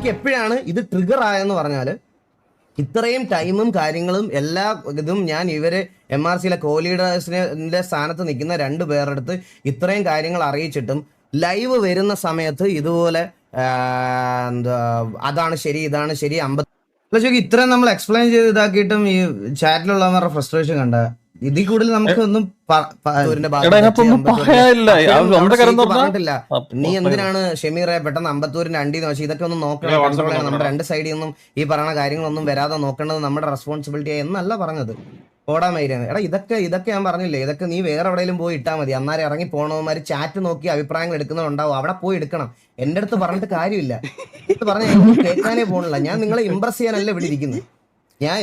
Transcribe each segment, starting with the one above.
എനിക്ക് എപ്പോഴാണ് ഇത് ട്രിഗർ ആയെന്ന് പറഞ്ഞാൽ ഇത്രയും ടൈമും കാര്യങ്ങളും എല്ലാ ഇതും ഞാൻ ഇവര് MRCയിലെ co-leadersന്റെ സ്ഥാനത്ത് നിൽക്കുന്ന 2 പേരെടുത്ത് ഇത്രയും കാര്യങ്ങൾ അറിയിച്ചിട്ടും ലൈവ് വരുന്ന സമയത്ത് ഇതുപോലെ എന്താ അതാണ് ശരി ഇതാണ് ശരി 50 ഇത്രയും നമ്മൾ എക്സ്പ്ലെയിൻ ചെയ്ത് ഇതാക്കിയിട്ടും ഈ ചാറ്റിലുള്ളവരുടെ ഫ്രസ്ട്രേഷൻ കണ്ട ഇതിൽ കൂടുതൽ നമുക്ക് ഒന്നും പറഞ്ഞിട്ടില്ല. നീ എന്തിനാണ് ഷെമീറെ പെട്ടെന്ന് അമ്പത്തൂരിന്റെ അണ്ടിന്ന് വെച്ചാൽ ഇതൊക്കെ ഒന്ന് നോക്കണം, കൺട്രോൾ ചെയ്യണം. നമ്മുടെ 2 സൈഡിൽ നിന്നും ഈ പറയുന്ന കാര്യങ്ങളൊന്നും വരാതെ നോക്കേണ്ടത് നമ്മുടെ റെസ്പോൺസിബിലിറ്റി എന്നല്ല പറഞ്ഞത്. ഓടാൻ മൈരാണ് എടാ, ഇതൊക്കെ ഞാൻ പറഞ്ഞില്ലേ, ഇതൊക്കെ നീ വേറെ എവിടെയെങ്കിലും പോയി ഇട്ടാൽ മതി. അന്നേരം ഇറങ്ങി പോണവന്മാര് ചാറ്റ് നോക്കി അഭിപ്രായങ്ങൾ എടുക്കുന്നതുണ്ടാവും, അവിടെ പോയി എടുക്കണം. എന്റെ അടുത്ത് പറഞ്ഞിട്ട് കാര്യമില്ല. പറഞ്ഞ കേൾക്കാനേ പോണില്ല. ഞാൻ നിങ്ങളെ ഇംപ്രസ് ചെയ്യാനല്ല ഇവിടെ ഇരിക്കുന്നത്.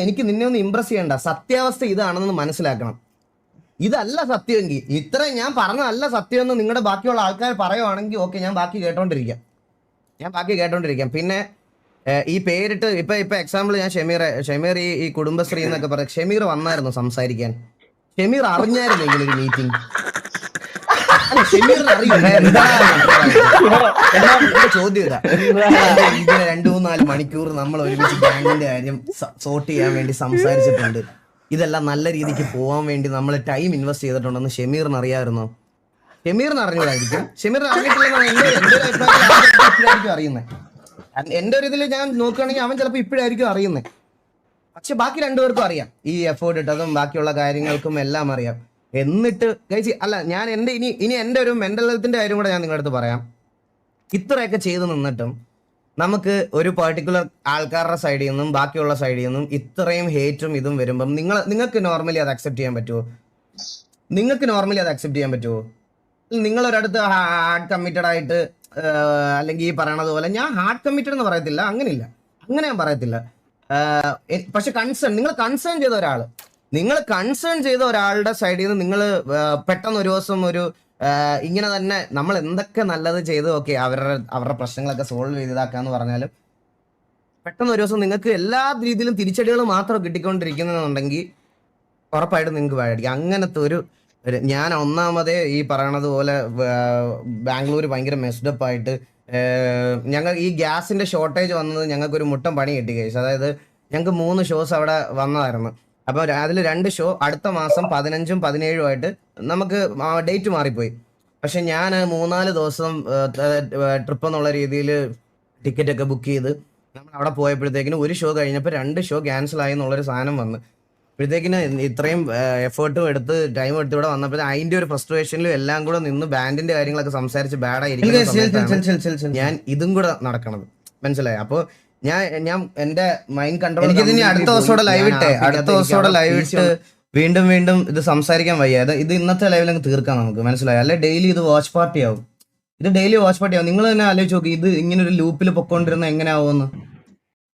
എനിക്ക് നിന്നെ ഒന്ന് ഇംപ്രസ് ചെയ്യണ്ട. സത്യാവസ്ഥ ഇതാണെന്ന് മനസ്സിലാക്കണം. ഇതല്ല സത്യമെങ്കിൽ ഇത്രയും ഞാൻ പറഞ്ഞതല്ല സത്യമെന്ന് നിങ്ങളുടെ ബാക്കിയുള്ള ആൾക്കാർ പറയുവാണെങ്കിൽ ഓക്കെ, ഞാൻ ബാക്കി കേട്ടോണ്ടിരിക്കാം. പിന്നെ ഈ പേരിട്ട് ഇപ്പൊ എക്സാമ്പിൾ ഞാൻ ഷെമീർ ഈ കുടുംബശ്രീ എന്നൊക്കെ പറയാം. ഷെമീർ വന്നായിരുന്നു സംസാരിക്കാൻ. ഷെമീർ അറിഞ്ഞായിരുന്നു ഇങ്ങനെ ഒരു മീറ്റിംഗ്? ഷെമീറിന് അറിയില്ല. ചോദ്യം ഇതാ, ഇങ്ങനെ 2-3-4 മണിക്കൂർ നമ്മൾ ഒരുമിച്ച് ബാങ്കിന്റെ കാര്യം സോർട്ട് ചെയ്യാൻ വേണ്ടി സംസാരിച്ചിട്ടുണ്ട്. ഇതെല്ലാം നല്ല രീതിക്ക് പോകാൻ വേണ്ടി നമ്മൾ ടൈം ഇൻവെസ്റ്റ് ചെയ്തിട്ടുണ്ടെന്ന് ഷെമീറിന് അറിയാമായിരുന്നോ? ഷെമീറിന് അറിഞ്ഞതായിരിക്കും. ഷെമീറിന് അറിഞ്ഞിട്ടില്ലെന്നാണ് എന്റെ അഭിപ്രായത്തിൽ അറിയുന്നത്. എന്റെ ഒരു ഇതിൽ ഞാൻ നോക്കുകയാണെങ്കിൽ അവൻ ചിലപ്പോൾ ഇപ്പോഴായിരിക്കും അറിയുന്നത്. പക്ഷെ ബാക്കി 2 പേർക്കും അറിയാം. ഈ എഫേർട്ട് ഇട്ടതും ബാക്കിയുള്ള കാര്യങ്ങൾക്കും എല്ലാം അറിയാം. എന്നിട്ട് കഴിച്ച് അല്ല, ഞാൻ ഇനി എൻ്റെ ഒരു മെന്റൽ ഹെൽത്തിന്റെ കാര്യം കൂടെ ഞാൻ നിങ്ങളുടെ അടുത്ത് പറയാം. ഇത്രയൊക്കെ ചെയ്ത് നിന്നിട്ടും നമുക്ക് ഒരു പെർട്ടിക്കുലർ ആൾക്കാരുടെ സൈഡിൽ നിന്നും ബാക്കിയുള്ള സൈഡിൽ നിന്നും ഇത്രയും ഹേറ്റും ഇതും വരുമ്പം നിങ്ങൾക്ക് നോർമലി അത് അക്സെപ്റ്റ് ചെയ്യാൻ പറ്റുമോ? നിങ്ങളൊരിടത്ത് ഹാർഡ് കമ്മിറ്റഡ് ആയിട്ട് അല്ലെങ്കിൽ ഈ പറയണത് പോലെ, ഞാൻ ഹാർഡ് കമ്മിറ്റഡ് എന്ന് പറയത്തില്ല, അങ്ങനെ ഞാൻ പറയത്തില്ല. പക്ഷെ നിങ്ങൾ കൺസേൺ ചെയ്ത ഒരാളുടെ സൈഡിൽ നിന്ന് നിങ്ങൾ പെട്ടെന്ന് ഒരു ദിവസം ഇങ്ങനെ തന്നെ നമ്മൾ എന്തൊക്കെ നല്ലത് ചെയ്ത് ഓക്കെ അവരുടെ പ്രശ്നങ്ങളൊക്കെ സോൾവ് ചെയ്തതാക്കാന്ന് പറഞ്ഞാലും പെട്ടെന്ന് ഒരു ദിവസം നിങ്ങൾക്ക് എല്ലാ രീതിയിലും തിരിച്ചടികൾ മാത്രം കിട്ടിക്കൊണ്ടിരിക്കുന്നുണ്ടെങ്കിൽ ഉറപ്പായിട്ടും നിങ്ങൾക്ക് വേടിക്കും. അങ്ങനത്തെ ഒരു ഞാൻ ഒന്നാമതേ ഈ പറയണത് പോലെ ബാംഗ്ലൂർ ഭയങ്കര മെസ്ഡപ്പ് ആയിട്ട് ഞങ്ങൾ ഈ ഗ്യാസിന്റെ ഷോർട്ടേജ് വന്നത് ഞങ്ങൾക്കൊരു മുട്ടം പണി കിട്ടി കേസ്. അതായത് ഞങ്ങൾക്ക് 3 ഷോസ് അവിടെ വന്നതായിരുന്നു. അപ്പോൾ അതിൽ 2 ഷോ അടുത്ത മാസം 15ഉം 17ഉം ആയിട്ട് നമുക്ക് ഡേറ്റ് മാറിപ്പോയി. പക്ഷെ ഞാൻ 3-4 ദിവസം ട്രിപ്പ് എന്നുള്ള രീതിയിൽ ടിക്കറ്റൊക്കെ ബുക്ക് ചെയ്ത് നമ്മൾ അവിടെ പോയപ്പോഴത്തേക്കിനും 1 ഷോ കഴിഞ്ഞപ്പോൾ 2 ഷോ ക്യാൻസൽ ആയി എന്നുള്ളൊരു സാധനം വന്ന് അപ്പോഴത്തേക്കിന് ഇത്രയും എഫേർട്ടും എടുത്ത് ടൈം എടുത്ത് ഇവിടെ വന്നപ്പോൾ അതിന്റെ ഒരു ഫ്രസ്ട്രേഷനിലും എല്ലാം കൂടെ നിന്ന് ബാൻഡിന്റെ കാര്യങ്ങളൊക്കെ സംസാരിച്ച് ബാഡായിരിക്കും ഞാൻ ഇതും കൂടെ നടക്കണത്. മനസ്സിലായി? അപ്പോൾ ഞാൻ എന്റെ മൈൻഡ് കൺട്രോൾ അടുത്ത ദിവസത്തോടെ ലൈവ് ഇട്ട് വീണ്ടും ഇത് സംസാരിക്കാൻ വയ്യ. ഇത് ഇന്നത്തെ ലൈവിൽ അങ്ങ് തീർക്കാം നമുക്ക്. മനസ്സിലായി? അല്ലെ ഡെയിലി ഇത് വാച്ച് പാർട്ടി ആവും. നിങ്ങൾ തന്നെ ആലോചിച്ച് നോക്കി, ഇത് ഇങ്ങനെ ഒരു ലൂപ്പിൽ പൊക്കോണ്ടിരുന്ന എങ്ങനെയാവുമെന്ന്.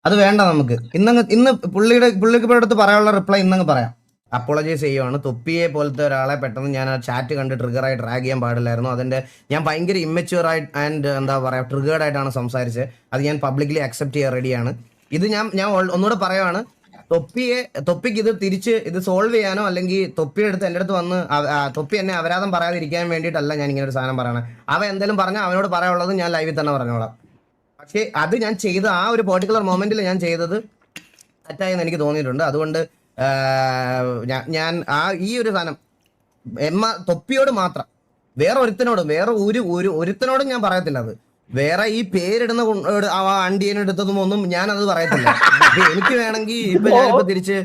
അത് വേണ്ട നമുക്ക്. ഇന്ന് പുള്ളിക്ക് അടുത്ത് പറയാനുള്ള റിപ്ലൈ ഇന്നങ്ങ് പറയാം. അപ്പോളജൈസ് ചെയ്യുവാണ്. തൊപ്പിയെ പോലത്തെ ഒരാളെ പെട്ടെന്ന് ഞാൻ ആ ചാറ്റ് കണ്ട് ട്രിഗറായി ഡ്രാഗ് ചെയ്യാൻ പാടില്ലായിരുന്നു. അതിന്റെ ഞാൻ ഭയങ്കര ഇമ്മച്യൂർ ആയിട്ട് ആൻഡ് എന്താ പറയാ ട്രിഗേർഡ് ആയിട്ടാണ് സംസാരിച്ചത്. അത് ഞാൻ പബ്ലിക്കലി അക്സെപ്റ്റ് ചെയ്യാൻ റെഡിയാണ്. ഇത് ഞാൻ ഒന്നുകൂടെ പറയുവാണ്, തൊപ്പിക്ക് ഇത് തിരിച്ച് ഇത് സോൾവ് ചെയ്യാനോ അല്ലെങ്കിൽ തൊപ്പിയുടെ അടുത്ത് എൻ്റെ അടുത്ത് വന്ന് തൊപ്പി എന്നെ അപരാധം പറയാതിരിക്കാൻ വേണ്ടിയിട്ടല്ല ഞാൻ ഇങ്ങനെ ഒരു സാധനം പറയണത്. അവൻ എന്തെങ്കിലും പറഞ്ഞാൽ അവനോട് പറയാനുള്ളത് ഞാൻ ലൈവിൽ തന്നെ പറഞ്ഞോളാം. പക്ഷേ അത് ഞാൻ ചെയ്ത ആ ഒരു പെർട്ടിക്കുലർ മൊമെന്റിൽ ഞാൻ ചെയ്തത് തെറ്റായെന്ന് എനിക്ക് തോന്നിയിട്ടുണ്ട്. അതുകൊണ്ട് ഞാൻ ഈ ഒരു സാധനം തൊപ്പിയോട് മാത്രം, വേറെ ഒരുത്തനോടും ഞാൻ പറയത്തില്ല. അത് വേറെ ഈ പേരിടുന്ന അണ്ടിയനെടുത്തതും ഒന്നും ഞാനത് പറയത്തില്ല. എനിക്ക് വേണമെങ്കിൽ ഞാനിപ്പോ തിരിച്ച്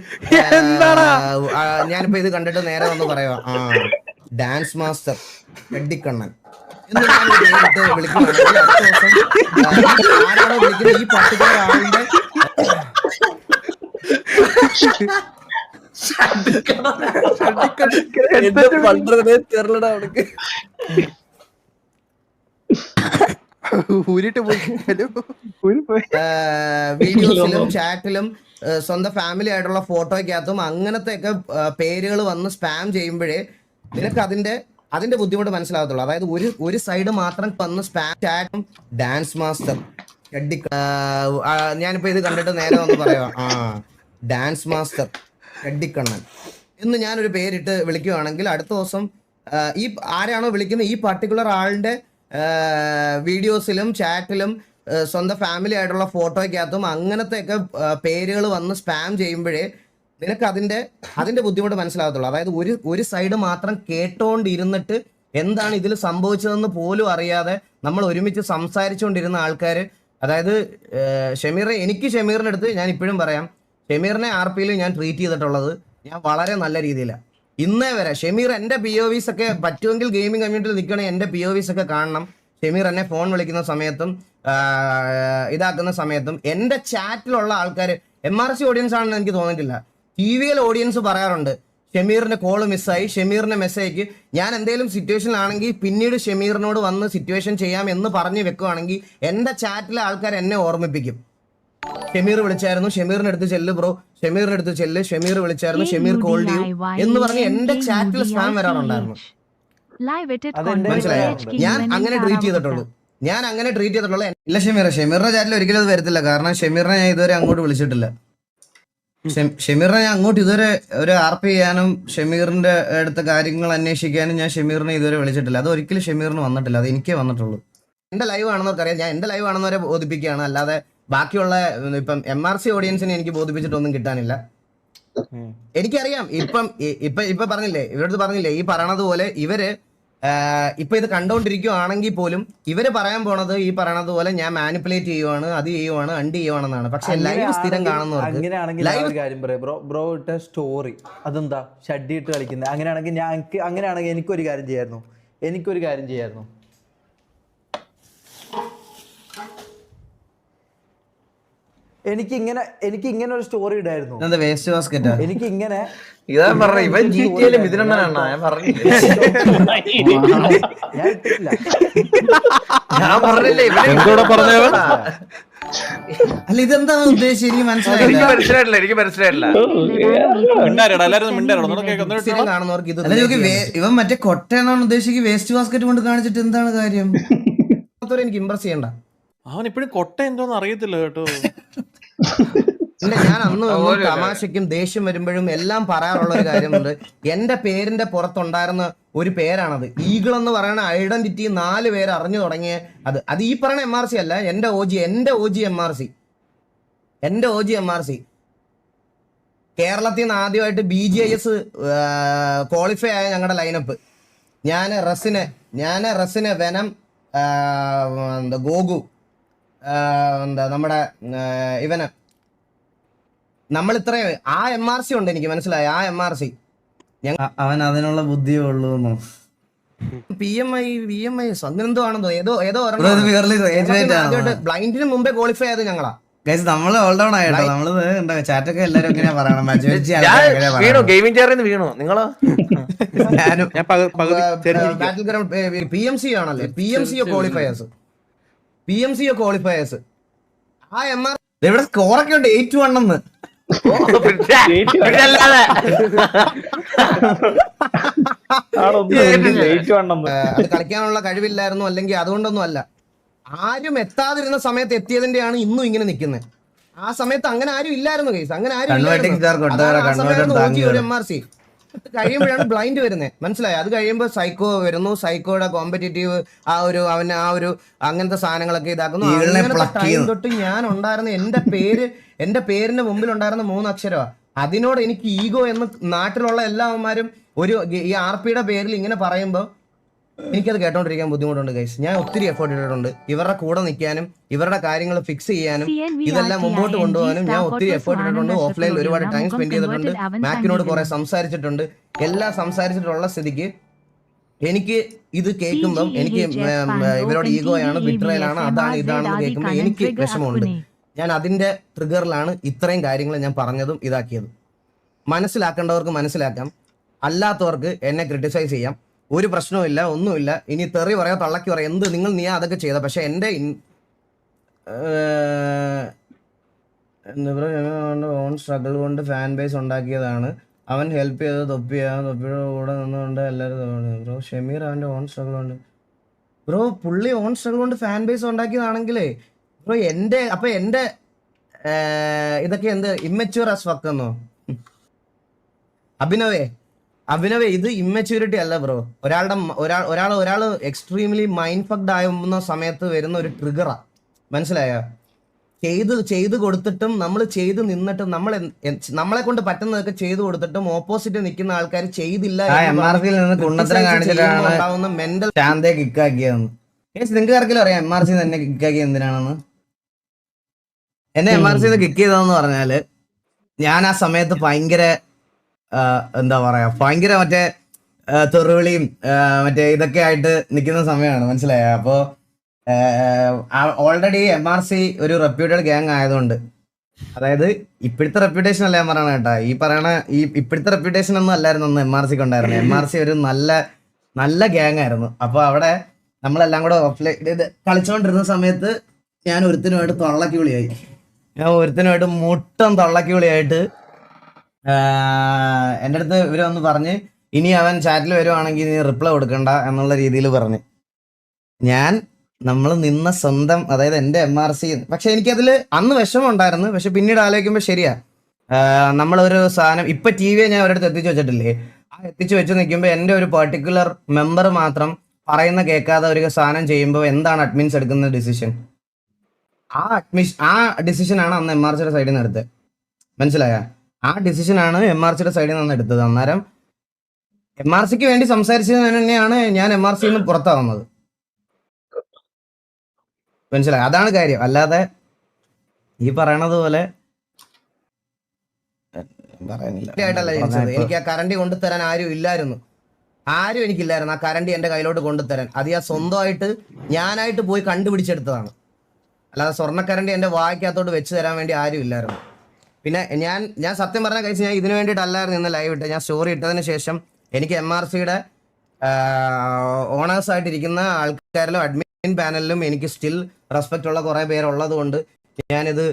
ഞാനിപ്പോ ഇത് കണ്ടിട്ട് നേരെ വന്ന് പറയാ ഡാൻസ് മാസ്റ്റർ വെഡിക്കണ്ണൻ എന്ന് ഞാൻ നേരിട്ട് വിളിക്കുകയാണെങ്കിൽ അടുത്ത ദിവസം ആരാണോ വിളിക്കുന്നത് ഈ പർട്ടിക്കുലർ ആളിന്റെ വീഡിയോസിലും ചാറ്റിലും സ്വന്തം ഫാമിലി ആയിട്ടുള്ള ഫോട്ടോയ്ക്കകത്തും അങ്ങനത്തെ ഒക്കെ പേരുകൾ വന്ന് സ്പാം ചെയ്യുമ്പോഴേ നിനക്ക് അതിന്റെ ബുദ്ധിമുട്ട് മനസ്സിലാകത്തുള്ളൂ. അതായത് ഒരു സൈഡ് മാത്രം വന്ന് സ്പാം ചാറ്റും ഡാൻസ് മാസ്റ്റർ ഞാനിപ്പോ ഇത് കണ്ടിട്ട് നേരെ വന്ന് പറയാ ഡാൻസ് മാസ്റ്റർ വെഡിക്കണ്ണൻ എന്ന് ഞാനൊരു പേരിട്ട് വിളിക്കുകയാണെങ്കിൽ അടുത്ത ദിവസം ഈ ആരാണോ വിളിക്കുന്നത് ഈ പർട്ടിക്കുലർ ആളിന്റെ വീഡിയോസിലും ചാറ്റിലും സ്വന്തം ഫാമിലി ആയിട്ടുള്ള ഫോട്ടോയ്ക്കകത്തും അങ്ങനത്തെയൊക്കെ പേരുകൾ വന്ന് സ്പാം ചെയ്യുമ്പോഴേ നിനക്ക് അതിന്റെ ബുദ്ധിമുട്ട് മനസ്സിലാകത്തുള്ളൂ. അതായത് ഒരു സൈഡ് മാത്രം കേട്ടോണ്ടിരുന്നിട്ട് എന്താണ് ഇതിൽ സംഭവിച്ചതെന്ന് പോലും അറിയാതെ നമ്മൾ ഒരുമിച്ച് സംസാരിച്ചുകൊണ്ടിരുന്ന ആൾക്കാർ, അതായത് എനിക്ക് ഷമീറിന്റെ അടുത്ത് ഞാൻ ഇപ്പോഴും പറയാം, ഷമീറിനെ RP-യിൽ ഞാൻ ട്രീറ്റ് ചെയ്തിട്ടുള്ളത് ഞാൻ വളരെ നല്ല രീതിയിലാണ്. ഇന്നേ വരെ ഷമീർ എൻ്റെ POVs ഒക്കെ പറ്റുമെങ്കിൽ ഗെയിമിംഗ് കമ്മ്യൂണിറ്റിയിൽ നിൽക്കണേ എൻ്റെ POVs ഒക്കെ കാണണം. ഷമീർ എന്നെ ഫോൺ വിളിക്കുന്ന സമയത്തും ഇതാക്കുന്ന സമയത്തും എൻ്റെ ചാറ്റിലുള്ള ആൾക്കാർ MRC ഓഡിയൻസ് ആണെന്ന് എനിക്ക് തോന്നിയിട്ടില്ല. TVL ഓഡിയൻസ് പറയാറുണ്ട് ഷമീറിന്റെ കോള് മിസ്സായി, ഷമീറിന്റെ മെസ്സേജ് ഞാൻ എന്തെങ്കിലും സിറ്റുവേഷനിലാണെങ്കിൽ പിന്നീട് ഷമീറിനോട് വന്ന് സിറ്റുവേഷൻ ചെയ്യാം എന്ന് പറഞ്ഞു വെക്കുവാണെങ്കിൽ എൻ്റെ ചാറ്റിലെ ആൾക്കാർ എന്നെ ഓർമ്മിപ്പിക്കും. ഷമീർ വിളിച്ചായിരുന്നു, ഷമീറിന്റെ അടുത്ത് ചെല്ല് ബ്രോ, ഷമീറിന്റെ അടുത്ത് ചെല്ല്, ഷമീർ വിളിച്ചായിരുന്നു, ഷമീർ കോൾ ചെയ്യൂ എന്ന് പറഞ്ഞ് എന്റെ ചാറ്റിൽ സ്പാം വരാറുണ്ടായിരുന്നു. മനസ്സിലായോ? ഞാൻ അങ്ങനെ ട്രീറ്റ് ചെയ്തിട്ടുള്ളൂ. ഇല്ല ഷമീറിന്റെ ചാറ്റിൽ ഒരിക്കലും അത് വരത്തില്ല. കാരണം ഷമീറിനെ ഞാൻ ഇതുവരെ അങ്ങോട്ട് വിളിച്ചിട്ടില്ല. ഷമീറിനെ ഞാൻ അങ്ങോട്ട് ഇതുവരെ ഒരു RP ചെയ്യാനും ഷമീറിന്റെ അടുത്ത കാര്യങ്ങൾ അന്വേഷിക്കാനും ഞാൻ ഷമീറിനെ ഇതുവരെ വിളിച്ചിട്ടില്ല. അത് ഒരിക്കലും ഷമീറിന് വന്നിട്ടില്ല, അത് എനിക്കേ വന്നിട്ടുള്ളൂ. എന്റെ ലൈവ് ആണെന്നവർക്കറിയാം, ഞാൻ എന്റെ ലൈവ് ആണെന്നവരെ ബോധിപ്പിക്കുകയാണ്, അല്ലാതെ ബാക്കിയുള്ള ഇപ്പം MRC ഓഡിയൻസിനെ എനിക്ക് ബോധിപ്പിച്ചിട്ടൊന്നും കിട്ടാനില്ല. എനിക്കറിയാം ഇപ്പൊ പറഞ്ഞില്ലേ, ഇവരടുത്ത് പറഞ്ഞില്ലേ, ഈ പറയണത് പോലെ ഇവര് ഇപ്പൊ ഇത് കണ്ടോണ്ടിരിക്കുവാണെങ്കിൽ പോലും ഇവര് പറയാൻ പോണത് ഈ പറയണത് പോലെ ഞാൻ മാനിപ്പുലേറ്റ് ചെയ്യുവാണ്, അത് ചെയ്യുവാണ്, അണ്ട് ചെയ്യുവാണെന്നാണ്. പക്ഷെ ലൈവ് സ്ഥിരം കാണുന്നവർക്ക് ബ്രോ ഇട്ട സ്റ്റോറി അതെന്താ ഷഡ്ഡി ഇട്ട് കളിക്കുന്നത്? അങ്ങനെയാണെങ്കിൽ എനിക്കൊരു കാര്യം ചെയ്യായിരുന്നു. എനിക്ക് ഇങ്ങനെ ഒരു സ്റ്റോറി ഇടായിരുന്നു. എനിക്ക് ഇങ്ങനെ ഇതാ പറഞ്ഞ ഇവൻ GTA-ലും ഇതിനെണ്ണാണ് ഞാൻ പറഞ്ഞില്ലേ അല്ല ഇതെന്താ ഉദ്ദേശിച്ചത് എനിക്ക് മനസ്സിലായില്ല. കാണുന്നവർക്ക് ഇവൻ മറ്റേ കൊട്ടയെന്നാണ് ഉദ്ദേശിക്കുന്നത്. വേസ്റ്റ് ബാസ്കറ്റ് കൊണ്ട് കാണിച്ചിട്ട് എന്താണ് കാര്യം? എനിക്ക് ഇംപ്രസ് ചെയ്യണ്ട. അവൻ ഇപ്പഴും കൊട്ട എന്തോന്ന് അറിയത്തില്ല കേട്ടോ. ഇല്ല, ഞാൻ അന്ന് തമാശയ്ക്കും ദേഷ്യം വരുമ്പോഴും എല്ലാം പറയാറുള്ള ഒരു കാര്യമുണ്ട്. എന്റെ പേരിന്റെ പുറത്തുണ്ടായിരുന്ന ഒരു പേരാണത്. ഈഗിൾ എന്ന് പറയുന്ന ഐഡന്റിറ്റി 4 പേര് അറിഞ്ഞു തുടങ്ങിയ അത് ഈ പറയുന്ന MRC അല്ല, എന്റെ OG MRC. കേരളത്തിൽ നിന്ന് ആദ്യമായിട്ട് BGIS ക്വാളിഫൈ ആയ ഞങ്ങളുടെ ലൈനപ്പ് ഞാൻ റസിന് വെനം, ഗോഗു, നമ്മുടെ ഇവന്, നമ്മൾ ഇത്രയും ആ MRC ഉണ്ട്. എനിക്ക് മനസ്സിലായി ആ MRC. അവൻ അതിനുള്ള ബുദ്ധിയേ ഉള്ളൂ. PMI VMIS അങ്ങനെന്തോ ആണെന്നോ ഏതോ ബ്ലൈൻഡിന് മുമ്പേ ക്വാളിഫൈ ആയത് ഞങ്ങളാ. നമ്മള് ഓൾഡൗൺ ആയിട്ടോ. നമ്മള് ചാറ്റൊക്കെ എല്ലാരും എങ്ങനെയാ പറയണം, ഗെയിമിംഗ് ചെയറിന്ന് വീണു നിങ്ങളോ? ബാറ്റിൽ ഗ്രൗണ്ട് PMC ആണല്ലേ, PMC ക്വാളിഫയേഴ്സ്. ആ MR ഇവിടെ സ്കോറൊക്കെ ഉണ്ട് 8-1 എന്ന്. അത് കളിക്കാനുള്ള കഴിവില്ലായിരുന്നു, അല്ലെങ്കിൽ അതുകൊണ്ടൊന്നും അല്ല. ആരും എത്താതിരുന്ന സമയത്ത് എത്തിയതിന്റെയാണ് ഇന്നും ഇങ്ങനെ നിൽക്കുന്നത്. ആ സമയത്ത് അങ്ങനെ ആരും ഇല്ലായിരുന്നു കേസ്, അങ്ങനെ ആരും MRC കഴിയുമ്പോഴാണ് ബ്ലൈൻഡ് വരുന്നത്. മനസ്സിലായി? അത് കഴിയുമ്പോൾ സൈക്കോ വരുന്നു, സൈക്കോയുടെ കോമ്പറ്റേറ്റീവ് ആ ഒരു അങ്ങനത്തെ സാധനങ്ങളൊക്കെ ഇതാക്കുന്നു. തൊട്ട് ഞാൻ ഉണ്ടായിരുന്ന എന്റെ പേരിന്റെ മുമ്പിൽ ഉണ്ടായിരുന്ന 3 അക്ഷരമാണ്. അതിനോട് എനിക്ക് ഈഗോ എന്ന് നാട്ടിലുള്ള എല്ലാവന്മാരും ഈ RP-യുടെ പേരിൽ ഇങ്ങനെ പറയുമ്പോൾ എനിക്കത് കേട്ടോണ്ടിരിക്കാൻ ബുദ്ധിമുട്ടുണ്ട് ഗൈസ്. ഞാൻ ഒത്തിരി എഫേർട്ട് ഇട്ടിട്ടുണ്ട് ഇവരുടെ കൂടെ നിൽക്കാനും ഇവരുടെ കാര്യങ്ങൾ ഫിക്സ് ചെയ്യാനും ഇതെല്ലാം മുമ്പോട്ട് കൊണ്ടുപോകാനും. ഞാൻ ഒത്തിരി എഫേർട്ട് ഇട്ടിട്ടുണ്ട്. ഓഫ്ലൈനിൽ ഒരുപാട് ടൈം സ്പെൻഡ് ചെയ്തിട്ടുണ്ട്. മാക്കിനോട് കുറെ സംസാരിച്ചിട്ടുണ്ട്. എല്ലാം സംസാരിച്ചിട്ടുള്ള സ്ഥിതിക്ക് എനിക്ക് ഇത് കേൾക്കുമ്പം എനിക്ക് ഇവരോട് ഈഗോയാണ്, ബിട്രയലാണ്, അതാണ് ഇതാണെന്ന് കേൾക്കുമ്പോൾ എനിക്ക് വിഷമമുണ്ട്. ഞാൻ അതിന്റെ ട്രിഗറിലാണ് ഇത്രയും കാര്യങ്ങൾ ഞാൻ പറഞ്ഞതും ഇതാക്കിയതും. മനസ്സിലാക്കേണ്ടവർക്ക് മനസ്സിലാക്കാം, അല്ലാത്തവർക്ക് എന്നെ ക്രിട്ടിസൈസ് ചെയ്യാം. ഒരു പ്രശ്നവുമില്ല, ഒന്നുമില്ല. ഇനി തെറി പറയാ, തള്ളക്കി പറയാം, എന്ത് നീ അതൊക്കെ ചെയ്ത. പക്ഷെ എൻ്റെ ഓൺ സ്ട്രഗിൾ കൊണ്ട് ഫാൻ ബേസ് ഉണ്ടാക്കിയതാണ്. അവൻ ഹെൽപ്പ് ചെയ്ത് തൊപ്പിയുടെ കൂടെ നിന്നുകൊണ്ട് എല്ലാവരും ബ്രോ ഷമീർ അവൻ്റെ ഓൺ സ്ട്രഗിൾ കൊണ്ട് പുള്ളി ഓൺ സ്ട്രഗിൾ കൊണ്ട് ഫാൻ ബേസ് ഉണ്ടാക്കിയതാണെങ്കിലേ ബ്രോ എൻ്റെ ഇതൊക്കെ എന്ത് ഇമ്മച്യൂർ ആസ് ഫക്ക് എന്നോ? അഭിനവേ ഇത് ഇമ്മച്യൂരിറ്റി അല്ല ബ്രോ. ഒരാൾ എക്സ്ട്രീംലി മൈൻഡ് ഫക്ഡ് ആവുന്ന സമയത്ത് വരുന്ന ഒരു ട്രിഗറാ. മനസ്സിലായോ? ചെയ്ത് കൊടുത്തിട്ടും നമ്മൾ ചെയ്ത് നിന്നിട്ടും നമ്മളെ കൊണ്ട് പറ്റുന്നതൊക്കെ ചെയ്തു കൊടുത്തിട്ടും ഓപ്പോസിറ്റ് നിൽക്കുന്ന ആൾക്കാർ ചെയ്തില്ല ഉണ്ടാവുന്ന മെന്റൽ ശാന്തയെ കിക്കാക്കിയതെന്ന്. നിങ്ങൾക്ക് ആർക്കെങ്കിലും അറിയാം MRC തന്നെ കിക്കാക്കിയത് എന്തിനാണെന്ന്? എന്നെ MRC കിക്ക് ചെയ്തതെന്ന് പറഞ്ഞാല് ഞാൻ ആ സമയത്ത് ഭയങ്കര എന്താ പറയാ, ഭയങ്കര മറ്റേ തെറുവിളിയും മറ്റേ ഇതൊക്കെ ആയിട്ട് നിൽക്കുന്ന സമയമാണ്, മനസ്സിലായോ? അപ്പോ ഓൾറെഡി MRC ഒരു റെപ്യൂട്ടഡ് ഗ്യാങ് ആയതുകൊണ്ട്, അതായത് ഇപ്പോഴത്തെ റെപ്യൂട്ടേഷൻ അല്ല ഞാൻ പറയണ കേട്ടാ, ഇപ്പോഴത്തെ റെപ്യൂട്ടേഷൻ ഒന്നും അല്ലായിരുന്നു അന്ന് MRCക്ക് ഉണ്ടായിരുന്നു. MRC ഒരു നല്ല ഗ്യാങ് ആയിരുന്നു. അപ്പൊ അവിടെ നമ്മളെല്ലാം കൂടെ ഇത് കളിച്ചോണ്ടിരുന്ന സമയത്ത് ഞാൻ ഒരുത്തിനുമായിട്ട് തൊള്ളക്കി വിളിയായി. മുട്ടം തൊള്ളക്കി വിളിയായിട്ട് എൻ്റെ അടുത്ത് ഇവര് വന്ന് പറഞ്ഞ് ഇനി അവൻ ചാറ്റിൽ വരുവാണെങ്കിൽ നീ റിപ്ലൈ കൊടുക്കണ്ട എന്നുള്ള രീതിയിൽ പറഞ്ഞ് നമ്മൾ നിന്ന സ്വന്തം, അതായത് എൻ്റെ MRC. പക്ഷെ എനിക്കതിൽ അന്ന് വിഷമം ഉണ്ടായിരുന്നു. പക്ഷെ പിന്നീട് ആലോചിക്കുമ്പോൾ ശരിയാ, നമ്മളൊരു സാധനം ഇപ്പൊ TV ഞാൻ ഒരിടത്ത് എത്തിച്ചു വെച്ചിട്ടില്ലേ, ആ എത്തിച്ചു വെച്ച് നിൽക്കുമ്പോൾ എൻ്റെ ഒരു പെർട്ടിക്കുലർ മെമ്പർ മാത്രം പറയുന്ന കേൾക്കാതെ ഒരു സാധനം ചെയ്യുമ്പോൾ എന്താണ് അഡ്മിൻസ് എടുക്കുന്ന ഡിസിഷൻ? ആ ഡിസിഷനാണ് അന്ന് MRCയുടെ സൈഡിൽ നിന്ന് എടുത്തത്, മനസ്സിലായ? ആ ഡിസിഷനാണ് MRCയുടെ സൈഡിൽ നിന്ന് എടുത്തത്. അന്നേരം MRCക്ക് വേണ്ടി സംസാരിച്ചത് തന്നെയാണ് ഞാൻ MRCയിൽ നിന്ന് പുറത്താവുന്നത്, മനസ്സിലായി? അതാണ് കാര്യം. അല്ലാതെ ഈ പറയണത് പോലെ എനിക്ക് ആ കറണ്ടി കൊണ്ടുതരാൻ ആരും ഇല്ലായിരുന്നു, എനിക്കില്ലായിരുന്നു ആ കറണ്ടി എന്റെ കയ്യിലോട്ട് കൊണ്ടുതരാൻ. അത് ഞാൻ സ്വന്തമായിട്ട് ഞാനായിട്ട് പോയി കണ്ടുപിടിച്ചെടുത്തതാണ്. അല്ലാതെ സ്വർണ്ണക്കരണ്ടി എന്റെ വായിക്കകത്തോട്ട് വെച്ച് തരാൻ വേണ്ടി ആരും ഇല്ലായിരുന്നു. പിന്നെ ഞാൻ സത്യം പറഞ്ഞ കഴിച്ച് ഞാൻ ഇതിനു വേണ്ടിയിട്ടല്ലായിരുന്നു ഇന്ന് ലൈവ് ഇട്ട്. ഞാൻ സ്റ്റോറി ഇട്ടതിന് ശേഷം എനിക്ക് MRCയുടെ ഓണേഴ്സ് ആയിട്ടിരിക്കുന്ന ആൾക്കാരിലും അഡ്മിൻ പാനലിലും എനിക്ക് സ്റ്റിൽ റെസ്പെക്റ്റ് ഉള്ള കുറെ പേരുള്ളത് കൊണ്ട് ഞാനിത്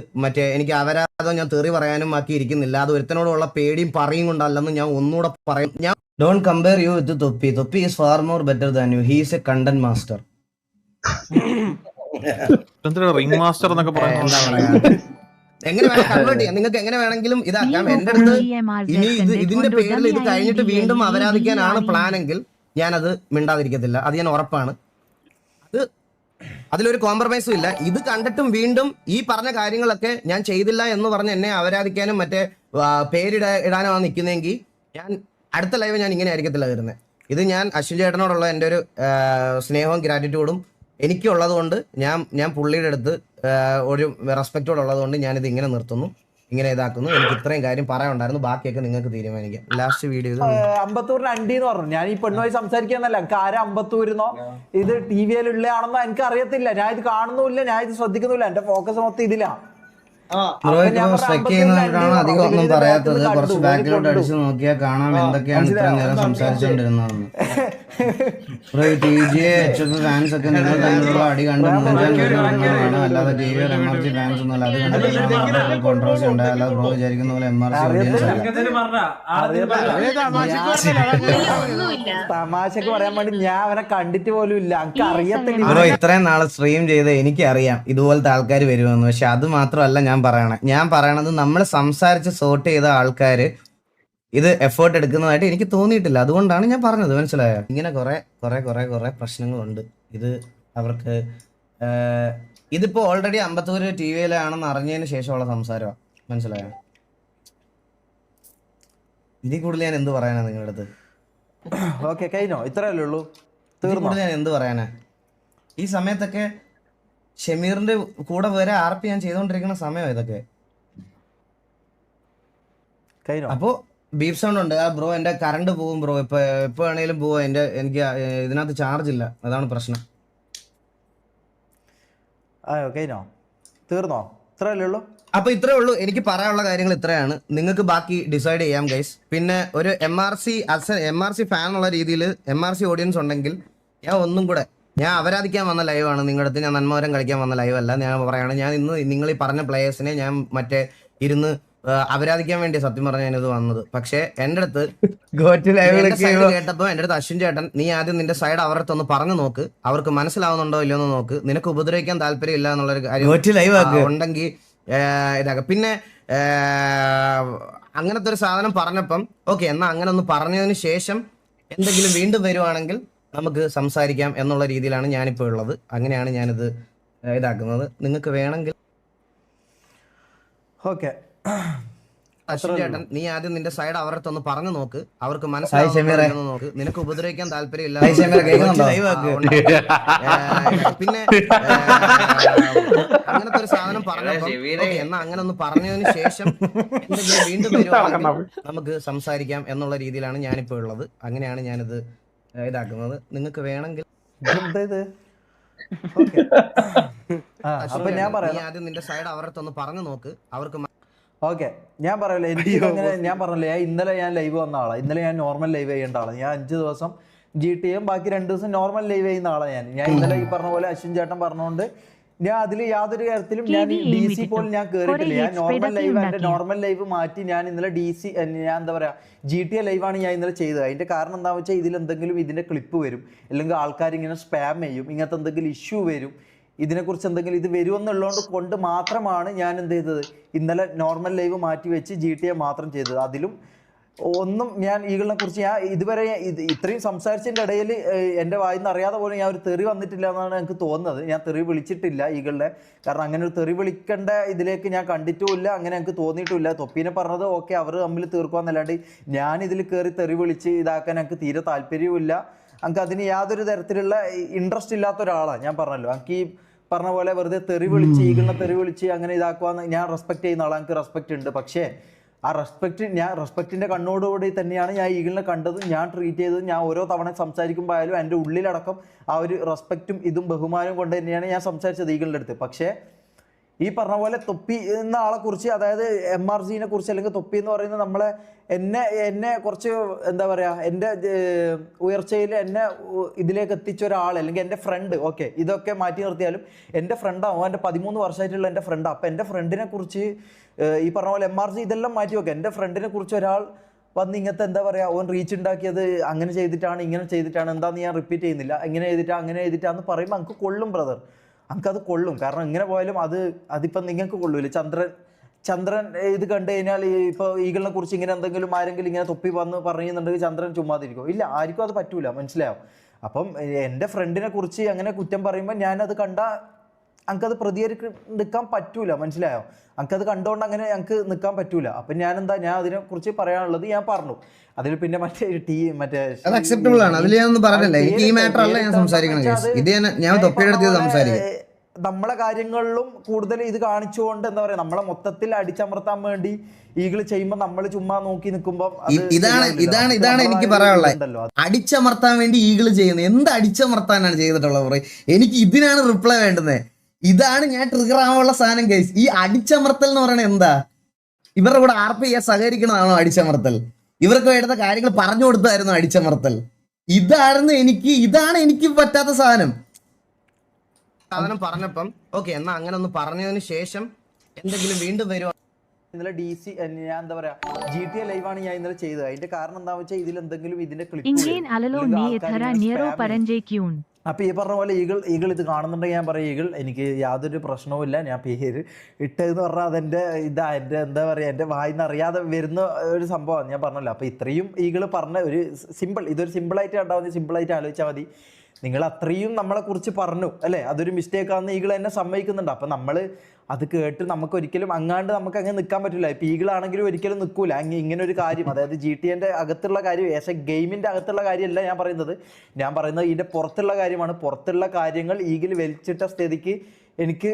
എനിക്ക് അപരാധം ഞാൻ തെറി പറയാനും ആക്കി ഇരിക്കുന്നില്ല. അത് ഒരുത്തനോടുള്ള പേടിയും പറയും കൊണ്ടല്ലെന്ന് ഞാൻ ഒന്നുകൂടെ പറയും. ഞാൻ ഡോണ്ട് കമ്പയർ യു വിത്ത് തൊപ്പി is far more better than you, he is A content master. Ring master എന്നൊക്കെ എങ്ങനെ വേണം കൺവേർട്ട് ചെയ്യാം, നിങ്ങൾക്ക് എങ്ങനെ വേണമെങ്കിലും ഇതാക്കാം. എന്റെ അടുത്ത് ഇനി ഇതിന്റെ പേരിൽ ഇത് കഴിഞ്ഞിട്ട് വീണ്ടും അപരാധിക്കാനാണ് പ്ലാനെങ്കിൽ ഞാനത് മിണ്ടാതിരിക്കത്തില്ല, അത് ഞാൻ ഉറപ്പാണ്. അതിലൊരു കോംപ്രമൈസും ഇല്ല. ഇത് കണ്ടിട്ടും വീണ്ടും ഈ പറഞ്ഞ കാര്യങ്ങളൊക്കെ ഞാൻ ചെയ്തില്ല എന്ന് പറഞ്ഞ് എന്നെ അപരാധിക്കാനും പേരിടാനുമാണ് നിൽക്കുന്നതെങ്കിൽ ഞാൻ അടുത്ത ലൈവ് ഞാൻ ഇങ്ങനെ ആയിരിക്കത്തില്ല വരുന്നത്. ഇത് ഞാൻ അശ്വിൻ ചേട്ടനോടുള്ള എൻ്റെ ഒരു സ്നേഹവും ഗ്രാറ്റിറ്റ്യൂഡും എനിക്കുള്ളത് കൊണ്ട് ഞാൻ പുള്ളിയുടെ അടുത്ത് ഒരു റെസ്പെക്റ്റോട് ഉള്ളത് കൊണ്ട് ഞാനിത് ഇങ്ങനെ നിർത്തുന്നു, ഇങ്ങനെ ഇതാക്കുന്നു. എനിക്ക് ഇത്രയും കാര്യം പറയാനുണ്ടായിരുന്നു, ബാക്കിയൊക്കെ നിങ്ങൾക്ക് തീരുമാനിക്കാം. ലാസ്റ്റ് വീഡിയോ അമ്പത്തൂരിന് അണ്ടി എന്ന് പറഞ്ഞു. ഞാൻ ഈ പെണ്ണുമായി സംസാരിക്കാന്നല്ല, എനിക്ക് ആരും അമ്പത്തൂരിന്നോ ഇത് TV ഉള്ളതാണെന്നോ എനിക്ക് അറിയത്തില്ല. ഞാൻ ഇത് കാണുന്നുമില്ല, ഞാൻ ഇത് ശ്രദ്ധിക്കുന്നില്ല, എന്റെ ഫോക്കസ് മൊത്തം ഇതിലാ. അധികം ഒന്നും പറയാത്തത്. കുറച്ച് ബാക്കിലോട്ട് അടിച്ചു നോക്കിയാൽ കാണാം എന്തൊക്കെയാണ് ഇത്രയും നേരം സംസാരിച്ചോണ്ടിരുന്നതെന്ന്. ഫാൻസ് ഒക്കെ നിങ്ങൾ തമ്മിലുള്ള അടി കണ്ട് മുൻകാണ്, അല്ലാതെ TV MRC ഫാൻസ് ഒന്നും അല്ല. അത് കണ്ടിട്ട് കോൺട്രവേഴ്സി ഉണ്ടായി, അല്ലാതെ ബ്രോ വിചാരിക്കുന്ന പോലെ MRC ഓഡിയൻസ് തമാശക്ക് പറയാൻ വേണ്ടി ഞാൻ അവനെ കണ്ടിട്ട് പോലും ഇല്ല, എനിക്ക് അറിയത്തില്ല. ബ്രോ ഇത്രയും നാളെ സ്ട്രീം ചെയ്ത് എനിക്കറിയാം ഇതുപോലത്തെ ആൾക്കാർ വരുമെന്ന്. പക്ഷെ അത് മാത്രമല്ല ഞാൻ പറയണത് നമ്മൾ സംസാരിച്ച് സോർട്ട് ചെയ്ത ആൾക്കാർ ഇത് എഫേർട്ട് എടുക്കുന്നതായിട്ട് എനിക്ക് തോന്നിയിട്ടില്ല. അതുകൊണ്ടാണ് ഞാൻ പറഞ്ഞത്, മനസ്സിലായോ? ഇങ്ങനെ കുറെ പ്രശ്നങ്ങളുണ്ട്. ഇത് അവർക്ക് ഇതിപ്പോ ഓൾറെഡി അമ്പത്തൂര് TV-യിലാണെന്ന് അറിഞ്ഞതിന് ശേഷമുള്ള സംസാരമാണ്, മനസ്സിലായോ? ഇതിൽ കൂടുതൽ ഞാൻ എന്ത് പറയാനാ നിങ്ങളുടെ അടുത്ത്? ഓക്കെ കഴിഞ്ഞോ? ഇത്രയല്ലേ ഉള്ളൂ, തീർന്നു. ഞാൻ എന്ത് പറയാനാ? ഈ സമയത്തൊക്കെ ഷമീറിന്റെ കൂടെ വരെ RP ഞാൻ ചെയ്തോണ്ടിരിക്കുന്ന സമയം ഇതൊക്കെ. അപ്പോ ബീഫ് സൗണ്ട് ഉണ്ട്. ബ്രോ എന്റെ കറണ്ട് പോകും ബ്രോ, എപ്പോ വേണേലും പോവാ. എനിക്ക് ഇതിനകത്ത് ചാർജ് ഇല്ല, അതാണ് പ്രശ്നം. കഴിഞ്ഞോ? തീർന്നോ? ഇത്രയല്ലേ ഉള്ളൂ. അപ്പൊ ഇത്രേ ഉള്ളൂ, എനിക്ക് പറയാനുള്ള കാര്യങ്ങൾ ഇത്രയാണ്. നിങ്ങൾക്ക് ബാക്കി ഡിസൈഡ് ചെയ്യാം ഗൈസ്. പിന്നെ ഒരു MRC ഫാൻ ഉള്ള രീതിയിൽ MRC ഓഡിയൻസ് ഉണ്ടെങ്കിൽ ഞാൻ ഒന്നും കൂടെ, ഞാൻ അപരാധിക്കാൻ വന്ന ലൈവാണ് നിങ്ങളുടെ അടുത്ത്, ഞാൻ നന്മവരം കളിക്കാൻ വന്ന ലൈവല്ല. ഞാൻ പറയാണ്, ഞാൻ ഇന്ന് നിങ്ങൾ ഈ പറഞ്ഞ പ്ലേയേഴ്സിനെ ഞാൻ ഇരുന്ന് അപരാധിക്കാൻ വേണ്ടി സത്യം പറഞ്ഞ ഞാനിത് വന്നത്. പക്ഷെ എന്റെ അടുത്ത് കേട്ടപ്പോ എന്റെ അടുത്ത് അശ്വിൻ ചേട്ടൻ, നീ ആദ്യം നിന്റെ സൈഡ് അവരുടെ അടുത്ത് ഒന്ന് പറഞ്ഞു നോക്ക്, അവർക്ക് മനസ്സിലാവുന്നുണ്ടോ ഇല്ലയോ എന്ന് നോക്ക്, നിനക്ക് ഉപദ്രവിക്കാൻ താല്പര്യം ഇല്ല എന്നുള്ളൊരു കാര്യം ഉണ്ടെങ്കിൽ ഇതാക്കാം. പിന്നെ അങ്ങനത്തെ ഒരു സാധനം പറഞ്ഞപ്പം ഓക്കെ, എന്നാ അങ്ങനെ ഒന്ന് പറഞ്ഞതിന് ശേഷം എന്തെങ്കിലും വീണ്ടും വരുവാണെങ്കിൽ നമുക്ക് സംസാരിക്കാം എന്നുള്ള രീതിയിലാണ് ഞാനിപ്പോൾ ഉള്ളത്. അങ്ങനെയാണ് ഞാനിത് ഇതാക്കുന്നത്. നിങ്ങൾക്ക് വേണമെങ്കിൽ ഓക്കെ അശ്വിൻ ചേട്ടൻ, നീ ആദ്യം നിന്റെ സൈഡ് അവരുടെ അടുത്ത് ഒന്ന് പറഞ്ഞു നോക്ക്, അവർക്ക് ഷമീറെ. മനസ്സിലാവുന്നു നോക്ക്. നിനക്ക് ഉപദ്രവിക്കാൻ താല്പര്യമില്ല. ഷമീറെ കേൾക്കുന്നുണ്ടോ? പിന്നെ അങ്ങനത്തെ ഒരു സാധനം പറഞ്ഞപ്പോൾ ഓക്കേ, എന്നാ അങ്ങനെ ഒന്ന് പറഞ്ഞതിന് ശേഷം എന്തെങ്കിലും വീണ്ടും വരുവാണെങ്കിൽ നമുക്ക് സംസാരിക്കാം എന്നുള്ള രീതിയിലാണ് ഞാനിപ്പോ ഉള്ളത്. അങ്ങനെയാണ് ഞാനിത് ഇതാക്കുന്നത്. നിങ്ങൾക്ക് വേണമെങ്കിൽ എന്താ ഇത്? ഓക്കെ അപ്പൊ ഞാൻ നീ പറയാം. ആദ്യം നിന്റെ സൈഡ് അവരുടെ അടുത്ത് ഒന്ന് പറഞ്ഞു നോക്ക്, അവർക്ക് ഓക്കെ ഞാൻ പറയല്ലോ, എനിക്ക് അങ്ങനെ ഞാൻ പറഞ്ഞല്ലോ, ഇന്നലെ ഞാൻ ലൈവ് വന്ന ആളാണ്. ഇന്നലെ ഞാൻ നോർമൽ ലൈവ് ചെയ്യേണ്ട ആളാണ്. ഞാൻ 5 ദിവസം GTAയും ബാക്കി 2 ദിവസം നോർമൽ ലൈവ് ചെയ്യുന്ന ആളാണ് ഞാൻ. ഇന്നലെ ഈ പറഞ്ഞ പോലെ അശ്വിൻ ചേട്ടൻ പറഞ്ഞുകൊണ്ട് ഞാൻ അതിൽ യാതൊരു കാര്യത്തിലും ഞാൻ DC പോലും ഞാൻ കേറിയിട്ടില്ല. ഞാൻ നോർമൽ ലൈവ്, എന്റെ നോർമൽ ലൈവ് മാറ്റി ഞാൻ ഇന്നലെ ഞാൻ എന്താ പറയാ GTA ലൈവാണ് ഞാൻ ഇന്നലെ ചെയ്തത്. അതിന്റെ കാരണം എന്താണെന്ന് വെച്ചാൽ ഇതിൽ എന്തെങ്കിലും ഇതിന്റെ ക്ലിപ്പ് വരും, അല്ലെങ്കിൽ ആൾക്കാർ ഇങ്ങനെ സ്പാം ചെയ്യും, ഇങ്ങനത്തെ എന്തെങ്കിലും ഇഷ്യൂ വരും, ഇതിനെക്കുറിച്ച് എന്തെങ്കിലും ഇത് വരുമെന്നുള്ളതുകൊണ്ട് കൊണ്ട് മാത്രമാണ് ഞാൻ എന്ത് ചെയ്തത്, ഇന്നലെ നോർമൽ ലൈവ് മാറ്റി വെച്ച് GTA മാത്രം ചെയ്തത്. അതിലും ഒന്നും ഞാൻ ഈഗിളിനെ കുറിച്ച് ഞാൻ ഇതുവരെ ഇത്രയും സംസാരിച്ചതിൻ്റെ ഇടയിൽ എൻ്റെ വായിൽ നിന്ന് അറിയാതെ പോലും ഞാൻ ഒരു തെറി വന്നിട്ടില്ല എന്നാണ് എനിക്ക് തോന്നുന്നത്. ഞാൻ തെറി വിളിച്ചിട്ടില്ല ഈഗിളിനെ, കാരണം അങ്ങനെ ഒരു തെറി വിളിക്കേണ്ട ഇതിലേക്ക് ഞാൻ കണ്ടിട്ടുമില്ല, അങ്ങനെ എനിക്ക് തോന്നിയിട്ടുമില്ല. തൊപ്പീനെ പറഞ്ഞത് ഓക്കെ അവർ തമ്മിൽ തീർക്കുവാന്നല്ലാണ്ട് ഞാൻ ഇതിൽ കയറി തെറി വിളിച്ച് ഇതാക്കാൻ എനിക്ക് തീരെ താല്പര്യവുമില്ല. എനിക്ക് അതിന് യാതൊരു തരത്തിലുള്ള ഇൻട്രസ്റ്റ് ഇല്ലാത്ത ഒരാളാണ്. ഞാൻ പറഞ്ഞല്ലോ, എനിക്ക് ഈ പറഞ്ഞ പോലെ വെറുതെ തെറി വിളിച്ച് ഈഗിളിനെ തെറി വിളിച്ച് അങ്ങനെ ഇതാക്കുവാന്ന് ഞാൻ റെസ്പെക്ട് ചെയ്യുന്ന ആളാണ്, എനിക്ക് റെസ്പെക്റ്റ് ഉണ്ട്. പക്ഷേ ആ റെസ്പെക്റ്റിൻ്റെ കണ്ണോടുകൂടി തന്നെയാണ് ഞാൻ ഈഗിളിനെ കണ്ടതും ഞാൻ ട്രീറ്റ് ചെയ്തതും. ഞാൻ ഓരോ തവണ സംസാരിക്കുമ്പോൾ ആയാലും എൻ്റെ ഉള്ളിലടക്കം ആ ഒരു റെസ്പെക്റ്റും ഇതും ബഹുമാനവും കൊണ്ട് തന്നെയാണ് ഞാൻ സംസാരിച്ചത് ഈഗിളിൻ്റെ അടുത്ത്. പക്ഷേ ഈ പറഞ്ഞ പോലെ തൊപ്പി എന്ന ആളെ കുറിച്ച്, അതായത് MRGനെ കുറിച്ച്, അല്ലെങ്കിൽ തൊപ്പി എന്ന് പറയുന്നത് നമ്മളെ എന്നെ കുറച്ച് എന്താ പറയുക, എൻ്റെ ഉയർച്ചയിൽ എന്നെ ഇതിലേക്ക് എത്തിച്ച ഒരാൾ, അല്ലെങ്കിൽ എൻ്റെ ഫ്രണ്ട്. ഓക്കെ ഇതൊക്കെ മാറ്റി നിർത്തിയാലും എൻ്റെ ഫ്രണ്ടാവും, എൻ്റെ 13 വർഷമായിട്ടുള്ള എൻ്റെ ഫ്രണ്ടാണ്. അപ്പം എൻ്റെ ഫ്രണ്ടിനെ കുറിച്ച് ഈ പറഞ്ഞ പോലെ MRG ഇതെല്ലാം മാറ്റി വെക്കുക, എൻ്റെ ഫ്രണ്ടിനെ കുറിച്ച് ഒരാൾ വന്ന് ഇങ്ങനത്തെ എന്താ പറയുക, ഓൻ റീച്ച് ഉണ്ടാക്കിയത് അങ്ങനെ ചെയ്തിട്ടാണ് ഇങ്ങനെ ചെയ്തിട്ടാണ്, എന്താണെന്ന് ഞാൻ റിപ്പീറ്റ് ചെയ്യുന്നില്ല, ഇങ്ങനെ ചെയ്തിട്ടാന്ന് പറയുമ്പോൾ എനിക്ക് കൊള്ളും ബ്രദർ, എനിക്കത് കൊള്ളും. കാരണം ഇങ്ങനെ പോയാലും അതിപ്പം നിങ്ങൾക്ക് കൊള്ളൂല. ചന്ദ്രൻ ഇത് കണ്ടു കഴിഞ്ഞാൽ ഇപ്പോൾ ഈഗിളിനെ കുറിച്ച് ഇങ്ങനെ എന്തെങ്കിലും ആരെങ്കിലും ഇങ്ങനെ തൊപ്പി വന്ന് പറയുന്നുണ്ടെങ്കിൽ ചന്ദ്രൻ ചുമ്മാതിരിക്കും? ഇല്ല, ആർക്കും അത് പറ്റൂല, മനസ്സിലാവും. അപ്പം എൻ്റെ ഫ്രണ്ടിനെ കുറിച്ച് അങ്ങനെ കുറ്റം പറയുമ്പോൾ ഞാനത് കണ്ടാൽ എനിക്കത് പ്രതികരിക്കാൻ പറ്റൂല, മനസ്സിലായോ? എനിക്കത് കണ്ടുകൊണ്ട് അങ്ങനെ എനിക്ക് നിൽക്കാൻ പറ്റൂല. അപ്പം ഞാൻ അതിനെക്കുറിച്ച് പറയാനുള്ളത് ഞാൻ പറഞ്ഞു. അതിൽ പിന്നെ അത് അക്സെപ്റ്റബിൾ ആണ്, അതിൽ ഞാനൊന്നും പറഞ്ഞില്ല. എനിക്ക് ഈ മാറ്റർ അല്ല ഞാൻ സംസാരിക്കണം, ഇത് ഞാൻ തൊപ്പിയുടെ അടുത്ത് സംസാരിക്കും. നമ്മളെ കാര്യങ്ങളിലും കൂടുതൽ ഇത് കാണിച്ചുകൊണ്ട് എന്താ പറയാ, നമ്മളെ മൊത്തത്തിൽ അടിച്ചമർത്താൻ വേണ്ടി ഈഗിൾ ചെയ്യുമ്പോൾ നമ്മൾ ചുമ്മാ നോക്കി നിൽക്കുമ്പോൾ ഇതാണ് എനിക്ക് പറയാനുള്ളത്. അടിച്ചമർത്താൻ വേണ്ടി ഈഗിൾ ചെയ്യുന്നത് എന്ത് അടിച്ചമർത്താനാണ് ചെയ്തിട്ടുള്ളത്? എനിക്ക് ഇതിനാണ് റിപ്ലൈ വേണ്ടുന്നത്. ഇതാണ് ഞാൻ ട്രിഗർ ആവാനുള്ള സാധനം ഗൈസ്. ഈ അടിച്ചമർത്തൽ എന്ന് പറയുന്നത് എന്താ? ഇവരുടെ കൂടെ RP ചെയ്യാൻ സഹകരിക്കണതാണോ അടിച്ചമർത്തൽ? ഇവർക്ക് വേണ്ടുന്ന കാര്യങ്ങൾ പറഞ്ഞു കൊടുത്തായിരുന്നു അടിച്ചമർത്തൽ? ഇതാണ് എനിക്ക് പറ്റാത്ത സാധനം പറഞ്ഞപ്പം ഓക്കെ, എന്നാ അങ്ങനെ ഒന്ന് പറഞ്ഞതിന് ശേഷം എന്തെങ്കിലും വീണ്ടും വരുവാ. ഇന്നലെ ഞാൻ എന്താ പറയാ GTA ലൈവാണ് ഞാൻ ഇന്നലെ ചെയ്തത്. അതിന്റെ കാരണം എന്താണെന്ന് വെച്ചാൽ ഇതിൽ എന്തെങ്കിലും ഇതിന്റെ ക്ലിപ്പ്. അപ്പൊ ഈ പറഞ്ഞ പോലെ ഈഗിൾ ഇത് കാണുന്നുണ്ടെങ്കിൽ ഞാൻ പറയാം, ഈഗിൾ എനിക്ക് യാതൊരു പ്രശ്നവുമില്ല. ഞാൻ പേര് ഇട്ടതെന്ന് പറഞ്ഞാൽ അതെന്റെ എൻ്റെ എന്താ പറയാ, എൻ്റെ വായിന്ന് അറിയാതെ വരുന്ന ഒരു സംഭവമാണ്. ഞാൻ പറഞ്ഞല്ലോ. അപ്പൊ ഇത്രയും ഈഗിൾ പറഞ്ഞ ഒരു ഇതൊരു സിമ്പിളായിട്ട് കണ്ടാൽ സിമ്പിളായിട്ട് ആലോചിച്ചാൽ മതി. നിങ്ങൾ അത്രയും നമ്മളെ കുറിച്ച് പറഞ്ഞു അല്ലേ, അതൊരു മിസ്റ്റേക്ക് ആണെന്ന് ഈഗിൾ എന്നെ സമ്മതിക്കുന്നുണ്ട്. അപ്പം നമ്മൾ അത് കേട്ട് നമുക്ക് ഒരിക്കലും നമുക്ക് അങ്ങനെ നിൽക്കാൻ പറ്റില്ല. ഇപ്പം ഈഗിളാണെങ്കിലും ഒരിക്കലും നിൽക്കൂല ഇങ്ങനെ ഒരു കാര്യം. അതായത് GTAൻ്റെ അകത്തുള്ള കാര്യം, ഗെയിമിൻ്റെ അകത്തുള്ള കാര്യമല്ല ഞാൻ പറയുന്നത് ഇതിൻ്റെ പുറത്തുള്ള കാര്യമാണ്. പുറത്തുള്ള കാര്യങ്ങൾ ഈഗിൾ വലിച്ചിട്ട സ്ഥിതിക്ക് എനിക്ക്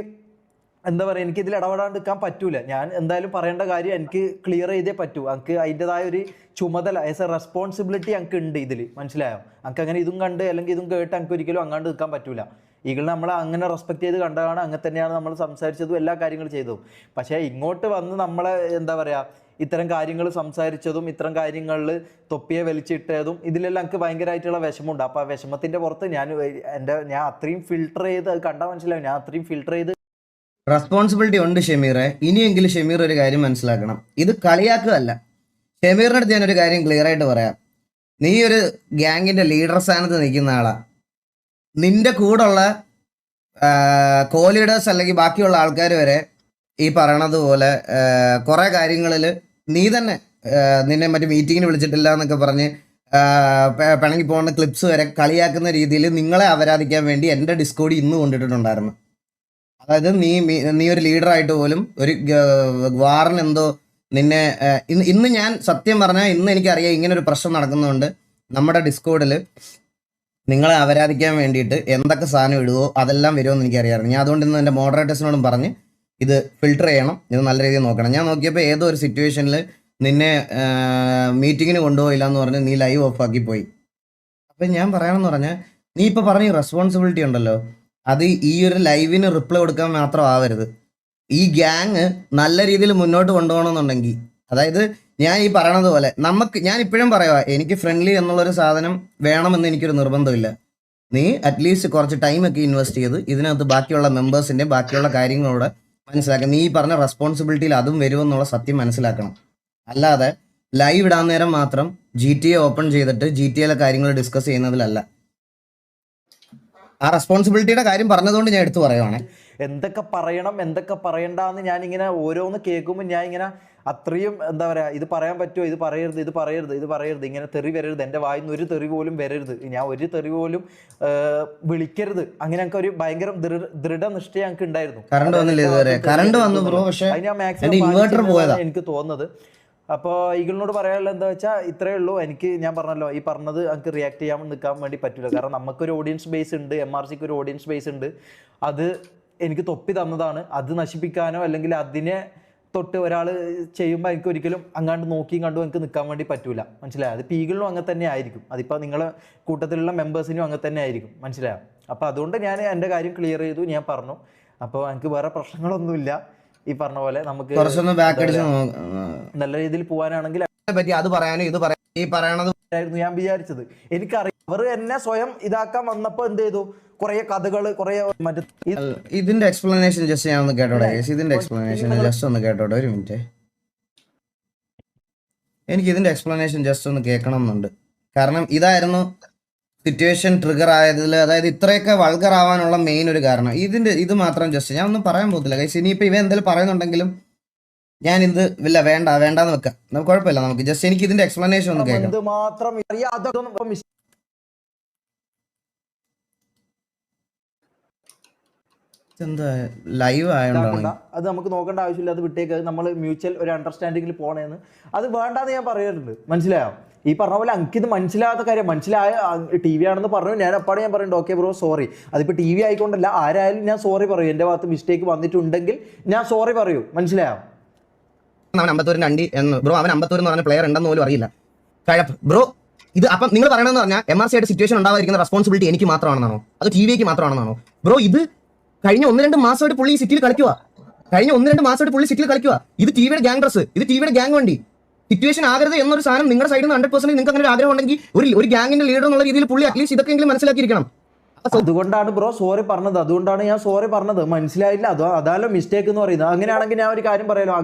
എന്താ പറയുക, എനിക്ക് ഇതിൽ ഇടപെടാണ്ടിരിക്കാൻ പറ്റൂല. ഞാൻ എന്തായാലും പറയേണ്ട കാര്യം എനിക്ക് ക്ലിയർ ചെയ്തേ പറ്റൂ. എനിക്ക് അതിൻ്റെതായ ഒരു ചുമതല, ആസ് എ റെസ്പോൺസിബിലിറ്റി എനിക്ക് ഉണ്ട് ഇതിൽ, മനസ്സിലായോ? എനിക്ക് അങ്ങനെ ഇതും കണ്ട് അല്ലെങ്കിൽ ഇതും കേട്ട് എനിക്ക് ഒരിക്കലും അങ്ങാണ്ട് നിൽക്കാൻ പറ്റൂല. ഈഗിളിനെ നമ്മളെ അങ്ങനെ റെസ്പെക്ട് ചെയ്ത് കണ്ടതാണ്, അങ്ങനെ തന്നെയാണ് നമ്മൾ സംസാരിച്ചതും എല്ലാ കാര്യങ്ങളും ചെയ്തതും. പക്ഷേ ഇങ്ങോട്ട് വന്ന് നമ്മളെ എന്താ പറയുക, ഇത്തരം കാര്യങ്ങൾ സംസാരിച്ചതും ഇത്തരം കാര്യങ്ങളിൽ തൊപ്പിയെ വലിച്ചിട്ടതും ഇതിലെല്ലാം എനിക്ക് ഭയങ്കരമായിട്ടുള്ള വിഷമമുണ്ട്. അപ്പോൾ ആ വിഷമത്തിൻ്റെ പുറത്ത് ഞാൻ അത്രയും ഫിൽട്ടർ ചെയ്ത് അത് കണ്ടാൽ മനസ്സിലാവും, ഞാൻ അത്രയും ഫിൽട്ടർ ചെയ്ത് റെസ്പോൺസിബിലിറ്റി ഉണ്ട് ഷമീറെ. ഇനിയെങ്കിലും ഷമീർ ഒരു കാര്യം മനസ്സിലാക്കണം, ഇത് കളിയാക്കുകയല്ല. ഷമീറിന്റെ അടുത്ത് ഞാനൊരു കാര്യം ക്ലിയർ ആയിട്ട് പറയാം. നീ ഒരു ഗ്യാങ്ങിന്റെ ലീഡർ സ്ഥാനത്ത് നിൽക്കുന്ന ആളാ. നിന്റെ കൂടെയുള്ള കോ-ലീഡേഴ്സ് അല്ലെങ്കിൽ ബാക്കിയുള്ള ആൾക്കാർ വരെ ഈ പറയണത് പോലെ കുറെ കാര്യങ്ങളിൽ നീ തന്നെ നിന്നെ മറ്റു മീറ്റിങ്ങിന് വിളിച്ചിട്ടില്ല എന്നൊക്കെ പറഞ്ഞ് പിണങ്ങി പോകുന്ന ക്ലിപ്സ് വരെ കളിയാക്കുന്ന രീതിയിൽ നിങ്ങളെ അപരാധിക്കാൻ വേണ്ടി എൻ്റെ ഡിസ്കോഡ് ഇന്ന് കൊണ്ടിട്ടുണ്ടായിരുന്നു. അതായത് നീ ഒരു ലീഡറായിട്ട് പോലും ഒരു വാറിന് എന്തോ നിന്നെ ഇന്ന് ഞാൻ സത്യം പറഞ്ഞാൽ ഇന്ന് എനിക്കറിയാം ഇങ്ങനെ ഒരു പ്രശ്നം നടക്കുന്നതുകൊണ്ട് നമ്മുടെ ഡിസ്കോഡിൽ നിങ്ങളെ അപരാധിക്കാൻ വേണ്ടിയിട്ട് എന്തൊക്കെ സാധനം ഇടുവോ അതെല്ലാം വരുമെന്ന് എനിക്കറിയാമായിരുന്നു. ഞാൻ അതുകൊണ്ട് ഇന്ന് എൻ്റെ മോഡറേറ്റേഴ്സിനോടും പറഞ്ഞ് ഇത് ഫിൽട്ടർ ചെയ്യണം, ഇത് നല്ല രീതിയിൽ നോക്കണം. ഞാൻ നോക്കിയപ്പോൾ ഏതോ ഒരു സിറ്റുവേഷനിൽ നിന്നെ മീറ്റിങ്ങിന് കൊണ്ടുപോയില്ല എന്ന് പറഞ്ഞ് നീ ലൈവ് ഓഫാക്കി പോയി. അപ്പം ഞാൻ പറയണമെന്ന് പറഞ്ഞാൽ നീ ഇപ്പോൾ പറഞ്ഞ റെസ്പോൺസിബിലിറ്റി ഉണ്ടല്ലോ, അത് ഈ ഒരു ലൈവിന് റിപ്ലൈ കൊടുക്കാൻ മാത്രം ആവരുത്. ഈ ഗ്യാങ് നല്ല രീതിയിൽ മുന്നോട്ട് കൊണ്ടുപോകണമെന്നുണ്ടെങ്കിൽ, അതായത് ഞാൻ ഈ പറയണത് പോലെ ഞാൻ ഇപ്പോഴും പറയുക, എനിക്ക് ഫ്രണ്ട്ലി എന്നുള്ളൊരു സാധനം വേണമെന്ന് എനിക്കൊരു നിർബന്ധമില്ല. നീ അറ്റ്ലീസ്റ്റ് കുറച്ച് ടൈമൊക്കെ ഇൻവെസ്റ്റ് ചെയ്ത് ഇതിനകത്ത് ബാക്കിയുള്ള മെമ്പേഴ്സിൻ്റെ ബാക്കിയുള്ള കാര്യങ്ങളോട് മനസ്സിലാക്കുക. നീ പറഞ്ഞ റെസ്പോൺസിബിലിറ്റിയിൽ അതും വരുമെന്നുള്ള സത്യം മനസ്സിലാക്കണം. അല്ലാതെ ലൈവ് ഇടാൻ നേരം മാത്രം GTA ഓപ്പൺ ചെയ്തിട്ട് GTA കാര്യങ്ങൾ ഡിസ്കസ് ചെയ്യുന്നതിലല്ല. ആ റെസ്പോൺസിബിലിറ്റിയുടെ കാര്യം പറഞ്ഞതുകൊണ്ട് ഞാൻ എടുത്തു പറയുവാണ്. എന്തൊക്കെ പറയണം എന്തൊക്കെ പറയണ്ടെന്ന് ഞാനിങ്ങനെ ഓരോന്ന് കേൾക്കുമ്പോൾ ഞാൻ ഇങ്ങനെ അത്രയും എന്താ പറയുക, ഇത് പറയാൻ പറ്റുമോ, ഇത് പറയരുത്, ഇത് പറയരുത്, ഇത് പറയരുത്, ഇങ്ങനെ തെറി വരരുത്, എൻ്റെ വായിന്ന് ഒരു തെറി പോലും വരരുത്, ഞാൻ ഒരു തെറി പോലും വിളിക്കരുത്, അങ്ങനെ ഞങ്ങൾക്ക് ഒരു ഭയങ്കര ദൃഢനിഷ്ഠ ഞങ്ങൾക്ക് ഉണ്ടായിരുന്നു. കറണ്ട് വന്നില്ല ഇതുവരെ. കറണ്ട് വന്നു ബ്രോ, പക്ഷേ ഇൻവെർട്ടർ പോയതാ എനിക്ക് തോന്നുന്നത്. അപ്പോൾ ഈഗിളിനോട് പറയാനുള്ളത് എന്താ വെച്ചാൽ ഇത്രയേ ഉള്ളൂ. ഞാൻ പറഞ്ഞല്ലോ, ഈ പറഞ്ഞത് എനിക്ക് റിയാക്ട് ചെയ്യാൻ നിൽക്കാൻ വേണ്ടി പറ്റില്ല. കാരണം നമുക്കൊരു ഓഡിയൻസ് ബേസ് ഉണ്ട്, MRCക്ക് ഒരു ഓഡിയൻസ് ബേസ് ഉണ്ട്. അത് എനിക്ക് തൊപ്പി തന്നതാണ്. അത് നശിപ്പിക്കാനോ അല്ലെങ്കിൽ അതിനെ തൊട്ട് ഒരാൾ ചെയ്യുമ്പോൾ എനിക്ക് ഒരിക്കലും അങ്ങാണ്ട് നോക്കിയും കണ്ടും എനിക്ക് നിൽക്കാൻ വേണ്ടി പറ്റൂല. മനസ്സിലായോ? അത് ഈഗിളിനും അങ്ങനെ തന്നെ ആയിരിക്കും, അതിപ്പോൾ നിങ്ങളെ കൂട്ടത്തിലുള്ള മെമ്പേഴ്സിനും അങ്ങനെ തന്നെ ആയിരിക്കും. മനസ്സിലായോ? അപ്പോൾ അതുകൊണ്ട് ഞാൻ എൻ്റെ കാര്യം ക്ലിയർ ചെയ്തു, ഞാൻ പറഞ്ഞു. അപ്പോൾ എനിക്ക് വേറെ പ്രശ്നങ്ങളൊന്നുമില്ല. ഈ പറഞ്ഞ പോലെ നമുക്ക് നല്ല രീതിയിൽ പോകാനാണെങ്കിൽ പറ്റി അത് പറയാനും ഇത് പറയാനും ഈ പറയണത് ഞാൻ വിചാരിച്ചത്. എനിക്കറിയാം അവർ എന്നെ സ്വയം ഇതാക്കാൻ വന്നപ്പോ എന്ത് ചെയ്തു, കുറെ കഥകള് കുറെ ഇതിന്റെ എക്സ്പ്ലനേഷൻ ജസ്റ്റ് ഞാൻ ഒന്ന് കേട്ടോടെ. ഇതിന്റെ എക്സ്പ്ലനേഷൻ ജസ്റ്റ് ഒന്ന് കേട്ടോടെ, ഒരു മിനിറ്റ്. എനിക്ക് ഇതിന്റെ എക്സ്പ്ലനേഷൻ ജസ്റ്റ് ഒന്ന് കേൾക്കണം എന്നുണ്ട്. കാരണം ഇതായിരുന്നു സിറ്റുവേഷൻ ട്രിഗർ ആയതിൽ, അതായത് ഇത്രയൊക്കെ വൾഗർ ആവാനുള്ള മെയിൻ ഒരു കാരണം ഇത് മാത്രം ജസ്റ്റ് ഞാൻ ഒന്നും പറയാൻ പോകത്തില്ല കൈസ്. ഇനിയിപ്പോൾ ഇവ എന്തെങ്കിലും പറയുന്നുണ്ടെങ്കിലും ഞാൻ ഇത് ഇല്ല വേണ്ടാന്ന് വെക്കാം, നമുക്ക് കുഴപ്പമില്ല. നമുക്ക് ജസ്റ്റ് എനിക്ക് ഇതിന്റെ എക്സ്പ്ലനേഷൻ ഒന്ന് കേൾക്കാം. മാത്രം എന്താ ലൈവ് ആയതുകൊണ്ടാണ് അത് നമുക്ക് നോക്കേണ്ട ആവശ്യമില്ല, അത് വിട്ടേക്ക്. നമ്മൾ മ്യൂച്വൽ ഒരു അണ്ടർസ്റ്റാൻഡിങ്ങിൽ പോണേന്ന് അത് വേണ്ടാന്ന് ഞാൻ പറയാറുണ്ട്. മനസ്സിലായോ? ഈ പറഞ്ഞ പോലെ എനിക്കിത് മനസ്സിലാകാത്ത കാര്യം, മനസ്സിലായ TV ആണെന്ന് പറഞ്ഞു, ഞാൻ അപ്പാടെ ഞാൻ പറയുന്നുണ്ട് ഓക്കെ ബ്രോ സോറി. അതിപ്പോൾ TV ആയിക്കൊണ്ടല്ല, ആരായാലും ഞാൻ സോറി പറയും. എൻ്റെ ഭാഗത്ത് മിസ്റ്റേക്ക് വന്നിട്ടുണ്ടെങ്കിൽ ഞാൻ സോറി പറയൂ. മനസ്സിലായോ? അവൻ അമ്പത്തൂരിന്റെ അണ്ടി എന്ന് ബ്രോ, അവൻ അമ്പത്തൂർ എന്ന് പറഞ്ഞ പ്ലെയർ ഉണ്ടെന്ന് പോലും അറിയില്ല. കഴപ്പ് ബ്രോ. ഇത് അപ്പം നിങ്ങൾ പറയണമെന്ന് പറഞ്ഞാൽ MRC ആയിട്ട് സിറ്റുവേഷൻ ഉണ്ടാവാതിരിക്കുന്ന റെസ്പോൺസിബിലിറ്റി എനിക്ക് മാത്രമാണെന്നാണോ, അത് TVക്ക് മാത്രമാണെന്നാണോ ബ്രോ? ഇത് കഴിഞ്ഞ 1-2 മാസമായിട്ട് പുള്ളി സിറ്റിയിൽ കളിക്കുക. ഇത് TVയുടെ ഗ്യാങ് ഡ്രസ്, ഇത് TVയുടെ ഗ്യാങ് വണ്ടി. സിറ്റുവേഷൻ ആകരുത് എന്നൊരു സാധനം നിങ്ങളുടെ സൈഡിൽ നിന്ന് 100% നിങ്ങൾക്ക് അങ്ങനെ ഒരു ആഗ്രഹം ഉണ്ടെങ്കിൽ ഒരു ഗ്യാങ്ങിന്റെ ലീഡർ എന്നുള്ള രീതിയിൽ പുള്ളി അറ്റ്ലീസ്റ്റ് ഇതൊക്കെയെങ്കിലും മനസ്സിലാക്കിയിരിക്കണം. അതുകൊണ്ടാണ് ബ്രോ സോറി പറഞ്ഞത്, അതുകൊണ്ടാണ് ഞാൻ സോറി പറഞ്ഞത്. മനസ്സിലായില്ല, അതാലോ മിസ്റ്റേക്ക് എന്ന് പറയുന്നത്. അങ്ങനെയാണെങ്കിൽ ഞാൻ ഒരു കാര്യം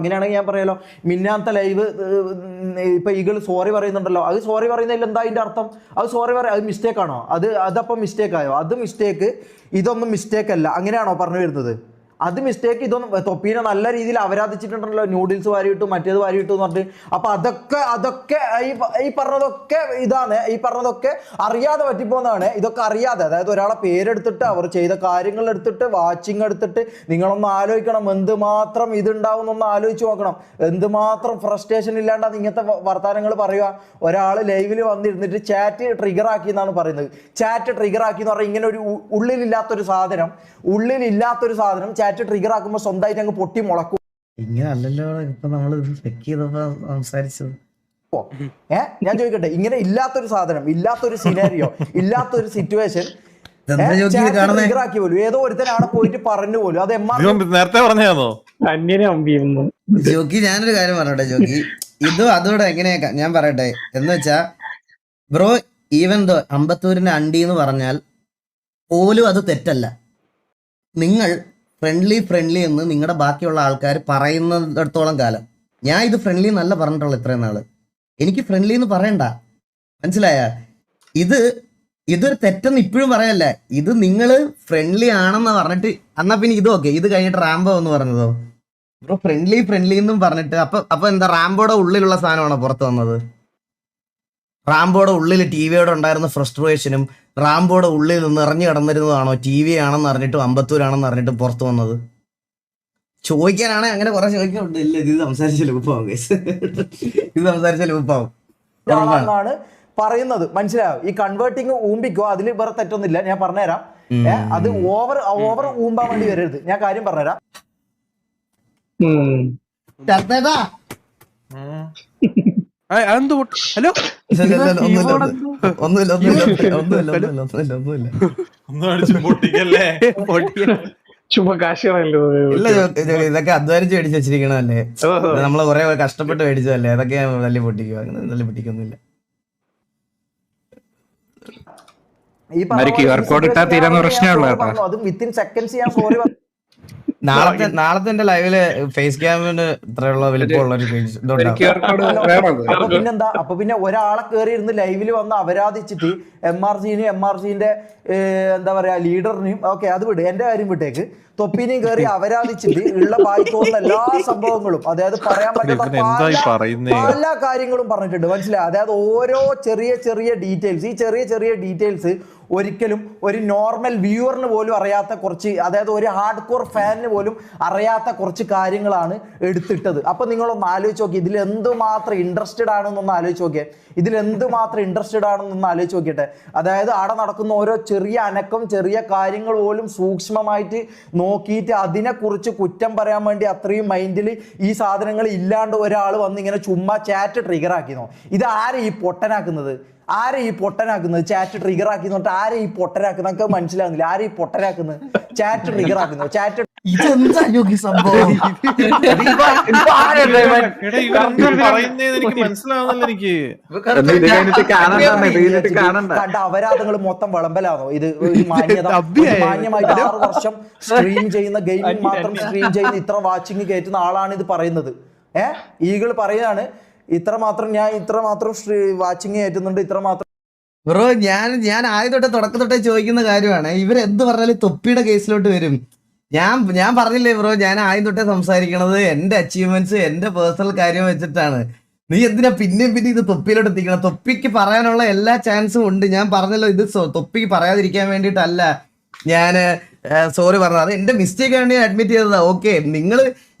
ഞാൻ പറയാലോ, മിന്നാത്ത ലൈവ് ഇപ്പൊ ഈഗിൾ സോറി പറയുന്നുണ്ടല്ലോ, അത് സോറി പറയുന്നതിൽ എന്താ അതിന്റെ അർത്ഥം? അത് സോറി അത് മിസ്റ്റേക്ക് ആണോ? അതപ്പം മിസ്റ്റേക്ക് ആയോ? അത് മിസ്റ്റേക്ക്, ഇതൊന്നും മിസ്റ്റേക്ക് അല്ല, അങ്ങനെയാണോ പറഞ്ഞു വരുന്നത്? അത് മിസ്റ്റേക്ക്. ഇതൊന്നും തൊപ്പീനെ നല്ല രീതിയിൽ അപരാധിച്ചിട്ടുണ്ടല്ലോ, നൂഡിൽസ് വാരിയിട്ടു മറ്റേത് വാരിയിട്ടു എന്ന് പറഞ്ഞിട്ട്. അപ്പൊ അതൊക്കെ ഈ പറഞ്ഞതൊക്കെ ഇതാണ്, ഈ പറഞ്ഞതൊക്കെ അറിയാതെ പറ്റിപ്പോന്നാണ്. ഇതൊക്കെ അറിയാതെ, അതായത് ഒരാളെ പേരെടുത്തിട്ട് അവർ ചെയ്ത കാര്യങ്ങൾ എടുത്തിട്ട് വാച്ചിങ് എടുത്തിട്ട് നിങ്ങളൊന്ന് ആലോചിക്കണം, എന്തുമാത്രം ഇതുണ്ടാവും എന്നൊന്ന് ആലോചിച്ച് നോക്കണം. എന്തുമാത്രം ഫ്രസ്ട്രേഷൻ ഇല്ലാണ്ടാണ് ഇങ്ങനത്തെ വർത്താനങ്ങൾ പറയുക. ഒരാൾ ലൈവിൽ വന്നിരുന്നിട്ട് ചാറ്റ് ട്രിഗർ ആക്കി എന്നാണ് പറയുന്നത്. ചാറ്റ് ട്രിഗർ ആക്കി എന്ന് പറഞ്ഞാൽ ഇങ്ങനെ ഒരു ഉള്ളിലില്ലാത്തൊരു സാധനം ചാറ്റ് ട്രിഗർ ആക്കുമ്പോൾ സ്വന്തമായിട്ട് അങ്ങ് പൊട്ടി മുളക്കും. ഇങ്ങനെ അല്ലല്ലോ ഇപ്പൊ നമ്മള് സംസാരിച്ചത്. ഞാൻ ചോദിക്കട്ടെ, ഇങ്ങനെ ഇല്ലാത്തൊരു സാധനം, ഇല്ലാത്തൊരു സിനാരിയോ, ഇല്ലാത്തൊരു സിറ്റുവേഷൻ ട്രിഗർ ആക്കി പോലും ഏതോ ഒരുത്തനാണ് പോയിട്ട് പറഞ്ഞു പോലും. അത് നേരത്തെ പറഞ്ഞോ ജോക്കി? ഞാനൊരു കാര്യം പറയട്ടെ ജോക്കി, ഇതും അതോടെ എങ്ങനെയാ ഞാൻ പറയട്ടെ എന്ന് വെച്ചാ ബ്രോ, ഈവൻ ദോ അമ്പത്തൂരിന്റെ അണ്ടി എന്ന് പറഞ്ഞാൽ പോലും അത് തെറ്റല്ല. നിങ്ങൾ ഫ്രണ്ട്ലി എന്ന് നിങ്ങളുടെ ബാക്കിയുള്ള ആൾക്കാർ പറയുന്നിടത്തോളം കാലം ഞാൻ ഇത് ഫ്രണ്ട്ലി എന്നല്ല പറഞ്ഞിട്ടുള്ളൂ ഇത്രയും നാള്. എനിക്ക് ഫ്രണ്ട്ലി എന്ന് പറയണ്ട, മനസ്സിലായ? ഇതൊരു തെറ്റെന്ന് ഇപ്പോഴും പറയല്ല. ഇത് നിങ്ങൾ ഫ്രണ്ട്ലി ആണെന്ന് പറഞ്ഞിട്ട് എന്നാ പിന്നെ ഇത് ഓക്കെ, ഇത് കഴിഞ്ഞിട്ട് റാംബോ എന്ന് പറഞ്ഞതോ ബ്രോ? ഫ്രണ്ട്ലി എന്നും പറഞ്ഞിട്ട് അപ്പൊ എന്താ റാംബോയുടെ ഉള്ളിലുള്ള സാധനമാണോ പുറത്ത് വന്നത്? റാംബോയുടെ ഉള്ളിൽ TVയോടെ ഉണ്ടായിരുന്ന ഫ്രസ്ട്രേഷനും റാംബോയുടെ ഉള്ളിൽ നിന്ന് ഇറങ്ങി കിടന്നിരുന്നതാണോ ടി വി ആണെന്ന് അറിഞ്ഞിട്ടും അമ്പത്തൂരാണെന്ന് അറിഞ്ഞിട്ടും പുറത്തു വന്നത്? ചോദിക്കാനാണെങ്കിൽ അങ്ങനെ കുറെ ചോദിക്കുന്നുണ്ട്. ഇല്ല, ഇത് സംസാരിച്ച ലൂപ്പാവും guys. ഇത് സംസാരിച്ച ലൂപ്പാവും. ആണെന്നാണ് പറയുന്നത്. മനസ്സിലായോ? ഈ കൺവേർട്ടിങ് ഊമ്പിക്കോ, അതിൽ വേറെ തെറ്റൊന്നുമില്ല, ഞാൻ പറഞ്ഞുതരാം. അത് ഓവർ ഊമ്പാൻ വേണ്ടി വരരുത്. ഞാൻ കാര്യം പറഞ്ഞുതരാം. ചത്തേട്ടാ? ഹലോ, ഒന്നുമില്ല. ഒന്നും അടിച്ചു പൊട്ടിക്കല്ലേ. ചുമ്മാ കാശുകളല്ലോ. ഇല്ല, ഇതൊക്കെ അധ്വാനിച്ച് മേടിച്ച് വെച്ചിരിക്കണല്ലേ, നമ്മള് കുറെ കഷ്ടപ്പെട്ട് മേടിച്ചതല്ലേ, അതൊക്കെ തല്ലി പൊട്ടിക്കുക. അങ്ങനെ തല്ലി പൊട്ടിക്കൊന്നുമില്ല. ഈ QR code ഇട്ടാ തീരാവുന്ന പ്രശ്നമേ ഉള്ളൂ. അത് വിത്തിൻ സെക്കൻഡ്സ് ഞാൻ സോറി. നാളത്തെ എന്റെ ലൈവില് ഫേസ് ക്യാമിന് ഇത്രയുള്ള വലിപ്പമുള്ള ഒരു പേജ് അപ്പൊ പിന്നെ ഒരാളെ കയറി ഇരുന്ന് ലൈവില് വന്ന് അപരാധിച്ചിട്ട് MRGന്റെ എന്താ പറയാ ലീഡറിനെയും ഓക്കെ അത് വിട്, എന്റെ കാര്യം വിട്ടേക്ക്, തൊപ്പിനെയും കയറി അപരാധിച്ചിട്ട് ഉള്ള വായിത്തോന്നുന്ന എല്ലാ സംഭവങ്ങളും, അതായത് പറയാൻ പറ്റുന്ന പല കാര്യങ്ങളും പറഞ്ഞിട്ടുണ്ട്. മനസ്സിലായി? അതായത് ഓരോ ചെറിയ ഡീറ്റെയിൽസ്, ഈ ചെറിയ ഡീറ്റെയിൽസ് ഒരിക്കലും ഒരു നോർമൽ വ്യൂവറിന് പോലും അറിയാത്ത കുറച്ച്, അതായത് ഒരു ഹാർഡ് കോർ ഫാനിന് പോലും അറിയാത്ത കുറച്ച് കാര്യങ്ങളാണ് എടുത്തിട്ടത്. അപ്പൊ നിങ്ങളൊന്ന് ആലോചിച്ച് നോക്കി, ഇതിൽ എന്തുമാത്രം ഇൻട്രസ്റ്റഡ് ആണെന്നൊന്ന് ആലോചിച്ച് നോക്കിയേ. ആലോചിച്ച് നോക്കിയിട്ട്, അതായത് അവിടെ നടക്കുന്ന ഓരോ ചെറിയ അനക്കം, ചെറിയ കാര്യങ്ങൾ പോലും സൂക്ഷ്മമായിട്ട് നോക്കിയിട്ട് അതിനെക്കുറിച്ച് കുറ്റം പറയാൻ വേണ്ടി അത്രയും മൈൻഡിൽ ഈ സാധനങ്ങൾ ഇല്ലാണ്ട് ഒരാൾ വന്ന് ഇങ്ങനെ ചുമ്മാ ചാറ്റ് ട്രിഗർ ആക്കിനോ? ഇത് ആരെ ഈ പൊട്ടനാക്കുന്നത്? ചാറ്റ് ട്രിഗർ ആക്കിന്നോട്ട് ആരെ ഈ പൊട്ടനാക്കുന്നത്? നമുക്ക് മനസ്സിലാകുന്നില്ല. ആരെ ഈ പൊട്ടനാക്കുന്നത്? ചാറ്റ് ട്രിഗർ ആക്കുന്നു. ചാറ്റ് ഇതെന്താ യോഗി സംഭവം? എനിക്ക് മനസ്സിലാവുന്നില്ല. എനിക്ക് കണ്ട അപരാധങ്ങൾ മൊത്തം വിളമ്പലാണോ ഇത്? ഒരു മാന്യമായിട്ട് 6 വർഷം സ്ട്രീം ചെയ്യുന്ന, ഗെയിമിംഗ് മാത്രം സ്ട്രീം ചെയ്യുന്ന, ഇത്ര വാച്ചിങ് കയറ്റുന്ന ആളാണ് ഇത് പറയുന്നത്. ഈഗിൾ പറയുകയാണ് ഇത്ര മാത്രം വാച്ചിങ് കയറ്റുന്നുണ്ട്, ഇത്ര മാത്രം. ബ്രോ, ഞാൻ ആദ്യം തുടക്കം തൊട്ടേ ചോദിക്കുന്ന കാര്യമാണ്, ഇവരെന്ത് പറഞ്ഞാലും തൊപ്പിയുടെ കേസിലോട്ട് വരും. ഞാൻ പറഞ്ഞില്ലേ ബ്രോ, ഞാൻ ആദ്യം തൊട്ടേ സംസാരിക്കണത് എന്റെ അച്ചീവ്മെന്റ്സ്, എന്റെ പേഴ്സണൽ കാര്യം വെച്ചിട്ടാണ്. നീ എന്തിനാ പിന്നെ ഇത് തൊപ്പിയിലോട്ട് എത്തിക്കണം? തൊപ്പിക്ക് പറയാനുള്ള എല്ലാ ചാൻസും ഉണ്ട്. ഞാൻ പറഞ്ഞല്ലോ, ഇത് തൊപ്പിക്ക് പറയാതിരിക്കാൻ വേണ്ടിയിട്ടല്ല ഞാൻ സോറി പറഞ്ഞത്. അത് എന്റെ മിസ്റ്റേക്ക് ആണ്, ഞാൻ അഡ്മിറ്റ് ചെയ്തതാ. ഓക്കെ, നിങ്ങൾ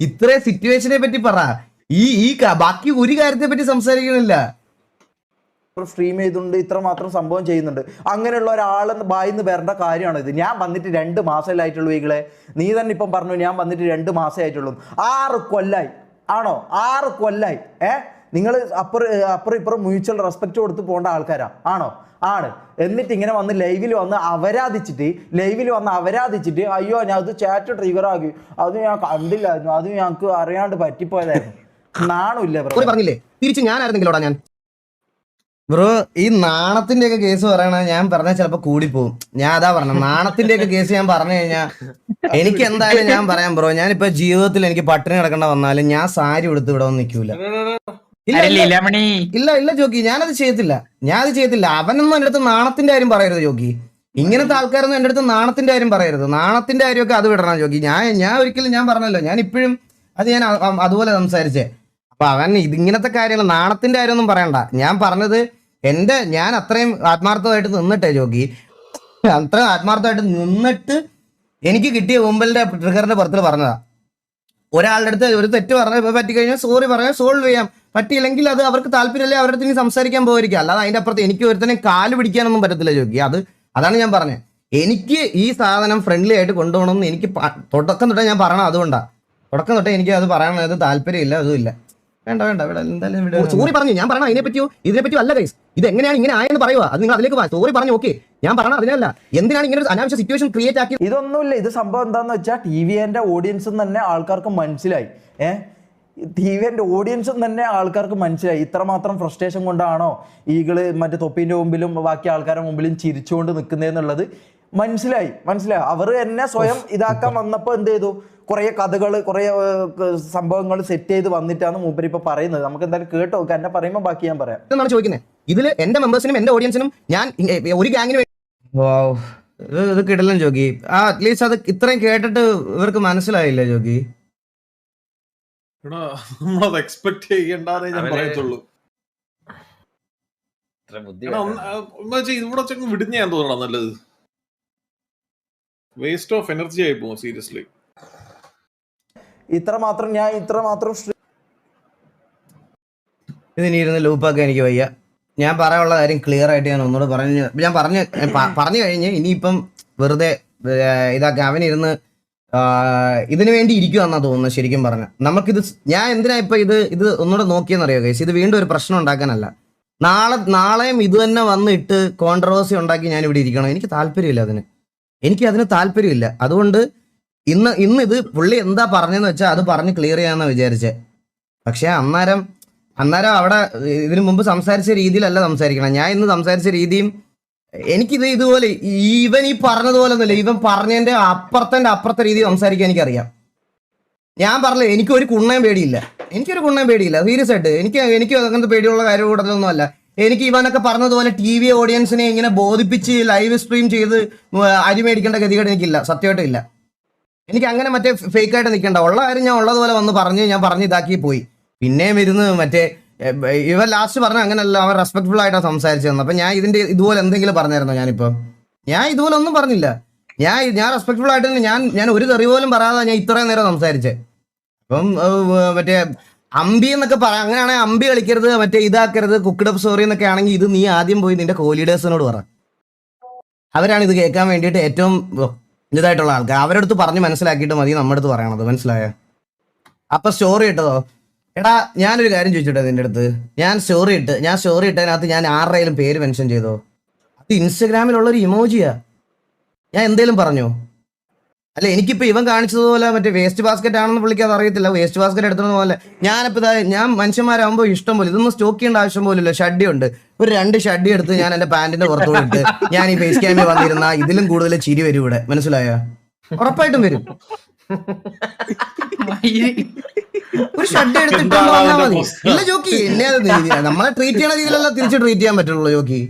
ഇത്രയും സിറ്റുവേഷനെ പറ്റി പറ, ഈ ബാക്കി ഒരു കാര്യത്തെ പറ്റി സംസാരിക്കണില്ല. സ്ട്രീം ചെയ്തുകൊണ്ട് ഇത്ര മാത്രം സംഭവം ചെയ്യുന്നുണ്ട്. അങ്ങനെയുള്ള ഒരാളെന്ന് ബായിന്ന് വരേണ്ട കാര്യമാണ് ഇത്. ഞാൻ വന്നിട്ട് 2 മാസമായിട്ടുള്ളൂ. ഈകളെ നീ തന്നെ ഇപ്പം പറഞ്ഞു ഞാൻ വന്നിട്ട് 2 മാസമായിട്ടുള്ളൂ. 6 കൊല്ലായി ആണോ? 6 കൊല്ലായി. നിങ്ങൾ അപ്പുറം ഇപ്പുറം മ്യൂച്വൽ റെസ്പെക്ട് കൊടുത്ത് പോകേണ്ട ആൾക്കാരാ ആണോ? ആണ്. എന്നിട്ട് ഇങ്ങനെ വന്ന് ലൈവിൽ വന്ന് അവരാധിച്ചിട്ട് അയ്യോ ഞാൻ അത് ചാറ്റ് ട്രിഗർ ആക്കി, അത് ഞാൻ കണ്ടില്ലായിരുന്നു, അത് ഞങ്ങൾക്ക് അറിയാണ്ട് പറ്റിപ്പോയതായിരുന്നു. നാണില്ല ബ്രോ. പറഞ്ഞില്ലേ തിരിച്ച് ഞാനായിരുന്നെങ്കിലോടാ ഞാൻ. ബ്രോ, ഈ നാണത്തിന്റെ ഒക്കെ കേസ് പറയണ ഞാൻ പറഞ്ഞാൽ ചിലപ്പോ കൂടിപ്പോവും. ഞാൻ അതാ പറഞ്ഞ, നാണത്തിന്റെ ഒക്കെ കേസ് ഞാൻ പറഞ്ഞു കഴിഞ്ഞാൽ എനിക്ക് എന്തായാലും ഞാൻ പറയാം ബ്രോ, ഞാനിപ്പോ ജീവിതത്തിൽ എനിക്ക് പട്ടിണി കിടക്കേണ്ട വന്നാലും ഞാൻ സാരി ഉടുത്ത് ഇവിടെ ഒന്നും നിൽക്കൂല. ഇല്ല ജോക്കി, ഞാനത് ചെയ്യത്തില്ല. അവനൊന്നും എൻ്റെ അടുത്ത് നാണത്തിന്റെ കാര്യം പറയരുത് ജോക്കി. ഇങ്ങനത്തെ ആൾക്കാരൊന്നും എൻ്റെ അടുത്ത് നാണത്തിന്റെ കാര്യം പറയരുത്. നാണത്തിന്റെ കാര്യമൊക്കെ അത് വിടണം ജോക്കി. ഞാൻ ഒരിക്കലും ഞാൻ പറഞ്ഞല്ലോ, ഞാൻ ഇപ്പോഴും അത് ഞാൻ അതുപോലെ സംസാരിച്ചേ. അപ്പൊ അവൻ ഇതിങ്ങനത്തെ കാര്യങ്ങൾ, നാണത്തിന്റെ കാര്യമൊന്നും പറയണ്ട. ഞാൻ പറഞ്ഞത് ഞാൻ അത്രയും ആത്മാർത്ഥമായിട്ട് നിന്നിട്ടേ ജോക്കി, അത്രയും ആത്മാർത്ഥമായിട്ട് നിന്നിട്ട് എനിക്ക് കിട്ടിയ ഊമ്പലിന്റെ ട്രിഗറിന്റെ പുറത്തിൽ പറഞ്ഞതാ. ഒരാളുടെ അടുത്ത് ഒരു തെറ്റ് പറ്റിക്കഴിഞ്ഞാൽ സോറി പറയാം, സോൾവ് ചെയ്യാം. പറ്റിയില്ലെങ്കിൽ അത് അവർക്ക് താല്പര്യമല്ലേ, അവരുടെ അടുത്ത് ഇനി സംസാരിക്കാൻ പോയിരിക്കും. അല്ലാതെ അതിന്റെ അപ്പുറത്ത് എനിക്ക് ഒരുത്തനെ കാല് പിടിക്കാനൊന്നും പറ്റത്തില്ല ജോക്കി. അതാണ് ഞാൻ പറഞ്ഞത്. എനിക്ക് ഈ സാധനം ഫ്രണ്ട്ലി ആയിട്ട് കൊണ്ടുപോകണമെന്ന് എനിക്ക് തുടക്കം തൊട്ടേ ഞാൻ പറയണം. അതുകൊണ്ടാണ് തുടക്കം തൊട്ടേ എനിക്ക് അത് പറയാനത് താല്പര്യമില്ല, അതുമില്ല. വേണ്ട ഇവിടെ എന്തായാലും സോറി പറഞ്ഞു. ഞാൻ പറയണം ഇതിനെപ്പറ്റിയോ അല്ല ഗൈസ്. ഇത് എങ്ങനെയാണ് ഇങ്ങനെ ആയെന്ന് പറയുക, അത് നിങ്ങൾ അതിലേക്ക് സോറി പറഞ്ഞു. ഓക്കെ, ഞാൻ പറഞ്ഞ അതിനല്ല, എന്തിനാണ് ഇങ്ങനെ ഒരു അനാവശ്യ സിറ്റുവേഷൻ ക്രിയേറ്റ് ആക്കി? ഇതൊന്നുമില്ല. ഇത് സംഭവം എന്താന്ന് വെച്ചാൽ TVന്റെ ഓഡിയൻസും തന്നെ ആൾക്കാർക്ക് മനസ്സിലായി. TVന്റെ ഓഡിയൻസും തന്നെ ആൾക്കാർക്ക് മനസ്സിലായി ഇത്രമാത്രം ഫ്രസ്ട്രേഷൻ കൊണ്ടാണോ ഈകള് മറ്റേ തൊപ്പിന്റെ മുമ്പിലും ബാക്കി ആൾക്കാരുടെ മുമ്പിലും ചിരിച്ചുകൊണ്ട് നിൽക്കുന്നതെന്നുള്ളത് മനസ്സിലായി. അവർ എന്നെ സ്വയം ഇതാക്കാൻ വന്നപ്പോൾ എന്ത് ചെയ്തു? കുറെ കഥകൾ, കുറെ സംഭവങ്ങൾ സെറ്റ് ചെയ്ത് വന്നിട്ടാണ് മൂപ്പര് ഇപ്പൊ പറയുന്നത്. നമുക്ക് എന്തായാലും കേട്ടോ, എന്നെ പറയുമ്പോൾ ബാക്കി ഞാൻ പറയാം. എന്നാണ് ചോദിക്കുന്നത്. ഇതിൽ എന്റെ മെമ്പേഴ്സിനും എന്റെ ഓഡിയൻസിനും ഞാൻ ഒരു ഗ്യാങ്ങിന് ഇത് കിടലും ജോഗി. അറ്റ്ലീസ്റ്റ് അത് ഇത്രയും കേട്ടിട്ട് ഇവർക്ക് മനസ്സിലായില്ല ജോഗി. നമ്മളത് എക്സ്പെക്ട് ചെയ്യണ്ടെന്നേ ഞാൻ പറയത്തുള്ളൂ. ബുദ്ധി ഇവിടെ ചെങ്ങ് വിടുന്ന ഞാൻ തോന്നണം നല്ലത്. വേസ്റ്റ് ഓഫ് എനർജി ആയി പോകും സീരിയസ്ലി. ഇത്ര മാത്രം ഇതിനി ഇരുന്ന് ലൂപ്പാക്കാൻ എനിക്ക് വയ്യ. ഞാൻ പറയാനുള്ള കാര്യം ക്ലിയർ ആയിട്ട് ഞാൻ ഒന്നുകൂടെ പറഞ്ഞു കഴിഞ്ഞ് ഇനിയിപ്പം വെറുതെ ഇതാക്കാം. അവനിരുന്ന് ഇതിനു വേണ്ടി ഇരിക്കുവാന്നാ തോന്നുന്നത്. ശരിക്കും പറഞ്ഞ നമുക്കിത് ഞാൻ എന്തിനാ ഇപ്പൊ ഇത് ഒന്നുകൂടെ നോക്കിയെന്നറിയോ ഗൈസ്? ഇത് വീണ്ടും ഒരു പ്രശ്നം ഉണ്ടാക്കാനല്ല. നാളെയും ഇത് തന്നെ വന്നിട്ട് കോൺട്രവേഴ്സി ഉണ്ടാക്കി ഞാൻ ഇവിടെ ഇരിക്കണം. എനിക്ക് താല്പര്യമില്ല അതിന് താല്പര്യമില്ല. അതുകൊണ്ട് ഇന്ന് ഇത് പുള്ളി എന്താ പറഞ്ഞെന്ന് വെച്ചാൽ അത് പറഞ്ഞ് ക്ലിയർ ചെയ്യാന്നാ വിചാരിച്ചേ. പക്ഷെ അന്നേരം അവിടെ ഇതിനു മുമ്പ് സംസാരിച്ച രീതിയിലല്ല സംസാരിക്കണം. ഞാൻ ഇന്ന് സംസാരിച്ച രീതിയും എനിക്കിത് ഇതുപോലെ ഇവൻ ഈ പറഞ്ഞതുപോലെ ഒന്നുമില്ല. ഇവൻ പറഞ്ഞതിന്റെ അപ്പുറത്തെ രീതി സംസാരിക്കാൻ എനിക്കറിയാം. ഞാൻ പറഞ്ഞില്ല എനിക്കൊരു കുണ്ണയും പേടിയില്ല. സീരിയസ് ആയിട്ട് എനിക്ക് അങ്ങനത്തെ പേടിയുള്ള കാര്യം കൂടുതലൊന്നും അല്ല. എനിക്ക് ഇവനൊക്കെ പറഞ്ഞതുപോലെ TV ഓഡിയൻസിനെ ഇങ്ങനെ ബോധിപ്പിച്ച് ലൈവ് സ്ട്രീം ചെയ്ത് അരി മേടിക്കേണ്ട ഗതികേട് എനിക്കില്ല. സത്യമായിട്ടും ഇല്ല. എനിക്ക് അങ്ങനെ മറ്റേ ഫേക്ക് ആയിട്ട് നിൽക്കണ്ട. ഉള്ള കാര്യം ഞാൻ ഉള്ളതുപോലെ വന്ന് പറഞ്ഞ് ഇതാക്കി പോയി. പിന്നെയും ഇരുന്ന് മറ്റേ ഇവൻ ലാസ്റ്റ് പറഞ്ഞ അങ്ങനെയല്ല, അവൻ റെസ്പെക്ട്ഫുൾ ആയിട്ടാണ് സംസാരിച്ചു തന്നെ. അപ്പൊ ഞാൻ ഇതുപോലെ എന്തെങ്കിലും പറഞ്ഞായിരുന്നോ? ഞാൻ ഇതുപോലെ ഒന്നും പറഞ്ഞില്ല. ഞാൻ റെസ്പെക്ട്ഫുൾ ആയിട്ട് ഞാൻ ഒരു തെറി പോലും പറയാതെ ഞാൻ ഇത്രയും നേരം സംസാരിച്ചേ. അപ്പം മറ്റേ അമ്പി എന്നൊക്കെ പറയാം. അങ്ങനെയാണെങ്കിൽ അമ്പി കളിക്കരുത്, മറ്റേ ഇതാക്കരുത്, കുക്ക്ഡ് അപ്പ് സ്റ്റോറി എന്നൊക്കെ ആണെങ്കിൽ ഇത് നീ ആദ്യം പോയി നിന്റെ കോലീഡേഴ്സിനോട് പറ. അവരാണ് ഇത് കേൾക്കാൻ വേണ്ടിയിട്ട് ഏറ്റവും ഇതായിട്ടുള്ള ആൾക്കാർ. അവരടുത്ത് പറഞ്ഞ് മനസ്സിലാക്കിയിട്ട് മതി നമ്മുടെ അടുത്ത് പറയണത്. മനസ്സിലായോ? അപ്പൊ സ്റ്റോറി ഇട്ടതോ? എടാ ഞാനൊരു കാര്യം ചോദിച്ചോട്ടെ നിന്റെ അടുത്ത്. ഞാൻ സ്റ്റോറി ഇട്ടതിനകത്ത് ഞാൻ ആരുടെയും പേര് മെൻഷൻ ചെയ്തോ? അത് ഇൻസ്റ്റഗ്രാമിലുള്ളൊരു ഇമോജിയാ. ഞാൻ എന്തേലും പറഞ്ഞോ? അല്ല, എനിക്കിപ്പോ ഇവൻ കാണിച്ചതുപോലെ മറ്റേ വേസ്റ്റ് ബാസ്ക്കറ്റ് ആണെന്ന് പുള്ളിക്ക് അത് അറിയത്തില്ല. വേസ്റ്റ് ബാസ്ക്കറ്റ് എടുത്തത് പോലെ ഞാൻ മനുഷ്യന്മാരാകുമ്പോൾ ഇഷ്ടം പോലെ ഇതൊന്നും സ്റ്റോക്ക് ചെയ്യേണ്ട ആവശ്യം പോലില്ല. ഷഡ്ഡി ഉണ്ട്, ഒരു 2 ഷഡ്ഡി എടുത്ത് ഞാൻ എന്റെ പാന്റിന്റെ പുറത്തോട്ട് ഇട്ട് ഞാൻ ഈ ഫേസ് ക്യാമിൽ വന്നിരുന്ന ഇതിലും കൂടുതൽ ചിരി വരും ഇവിടെ. മനസ്സിലായോ? ഉറപ്പായിട്ടും വരും. ഒരു ഷഡ് എടുത്തിട്ട് വന്നാൽ മതി. ഇല്ല ജോക്കി, എന്നെ നമ്മളെ ട്രീറ്റ് ചെയ്യുന്ന രീതിയിലല്ല തിരിച്ച് ട്രീറ്റ് ചെയ്യാൻ പറ്റുള്ളൂ. ജോക്കി,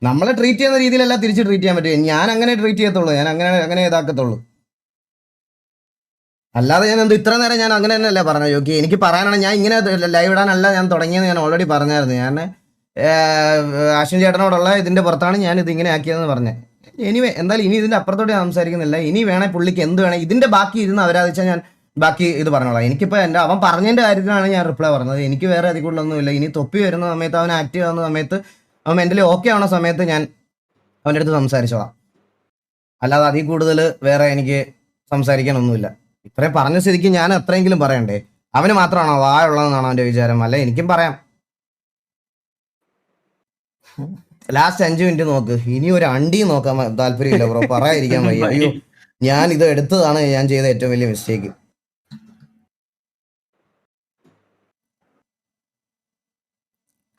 നമ്മളെ ട്രീറ്റ് ചെയ്യുന്ന രീതിയിലല്ല തിരിച്ച് ട്രീറ്റ് ചെയ്യാൻ പറ്റും. ഞാൻ അങ്ങനെ ട്രീറ്റ് ചെയ്യത്തുള്ളൂ. ഞാൻ അങ്ങനെ ഇതാക്കത്തുള്ളൂ. അല്ലാതെ ഞാൻ ഇത്ര നേരം ഞാൻ അങ്ങനെ തന്നെയല്ല പറഞ്ഞ ജോക്കി. എനിക്ക് പറയാനാണ് ഞാൻ ഇങ്ങനെ ലൈവ് ഇടാനല്ല ഞാൻ തുടങ്ങിയെന്ന് ഞാൻ ഓൾറെഡി പറഞ്ഞായിരുന്നു. ഞാൻ അശ്വിൻ ചേട്ടനോടുള്ള ഇതിന്റെ പുറത്താണ് ഞാൻ ഇതിങ്ങനെ ആക്കിയതെന്ന് പറഞ്ഞത്. എന്തായാലും ഇനി ഇതിന്റെ അപ്പുറത്തോട്ട് ഞാൻ സംസാരിക്കുന്നില്ല. ഇനി വേണേ പുള്ളിക്ക് എന്ത് വേണേ ഇതിന്റെ ബാക്കി ഇരുന്ന് അവരാധിച്ചാൽ ഞാൻ ബാക്കി ഇത് പറഞ്ഞോളാം. എനിക്കിപ്പോൾ അവൻ പറഞ്ഞതിന്റെ കാര്യത്തിലാണ് ഞാൻ റിപ്ലൈ പറഞ്ഞത്. എനിക്ക് വേറെ അതിൽ കൂടുതലൊന്നുമില്ല. ഇനി തൊപ്പി വരുന്ന സമയത്ത്, അവൻ ആക്റ്റീവ് ആവുന്ന സമയത്ത്, അവൻ മെന്റലി ഓക്കെ ആവുന്ന സമയത്ത് ഞാൻ അവൻ്റെ അടുത്ത് സംസാരിച്ചോളാം. അല്ലാതെ അതിൽ കൂടുതൽ വേറെ എനിക്ക് സംസാരിക്കാനൊന്നുമില്ല. ഇത്രയും പറഞ്ഞ സ്ഥിതിക്ക് ഞാൻ എത്രയെങ്കിലും പറയണ്ടേ? അവന് മാത്രമാണോ വായുള്ളതെന്നാണോ അവന്റെ വിചാരം? അല്ല, എനിക്കും പറയാം. ലാസ്റ്റ് 5 മിനിറ്റ് നോക്ക്. ഇനി ഒരു അണ്ടി നോക്കാൻ താല്പര്യമില്ല ബ്രോ. പറയാതിരിക്കാൻ വയ്യ. അയ്യോ, ഞാൻ ഇത് എടുത്തതാണ് ഞാൻ ചെയ്ത ഏറ്റവും വലിയ മിസ്റ്റേക്ക്.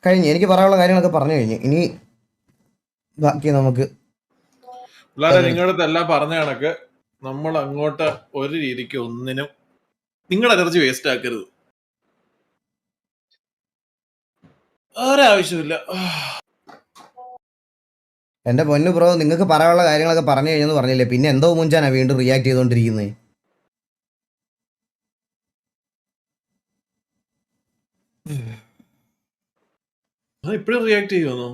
കഴിഞ്ഞു. എനിക്ക് പറയാനുള്ള കാര്യങ്ങളൊക്കെ പറഞ്ഞു കഴിഞ്ഞു. ഇനി ബാക്കി നമുക്ക് നിങ്ങളുടെ എല്ലാം പറഞ്ഞ കണക്ക് നമ്മൾ അങ്ങോട്ട് ഒരു രീതിക്ക് ഒന്നിനും നിങ്ങളുടെ എനർജി വേസ്റ്റ് ആക്കരുത്. ഒരാവശ്യമില്ല. എന്റെ പൊന്നു ബ്രോ, നിങ്ങൾക്ക് പറയാനുള്ള കാര്യങ്ങളൊക്കെ പറഞ്ഞു കഴിഞ്ഞെന്ന് പറഞ്ഞില്ലേ? പിന്നെ എന്തോ മുഞ്ചാനാ വീണ്ടും റിയാക്ട് ചെയ്തോണ്ടിരിക്കുന്നത്? ഇപ്പഴും റിയാക്ട് ചെയ്യുമോ?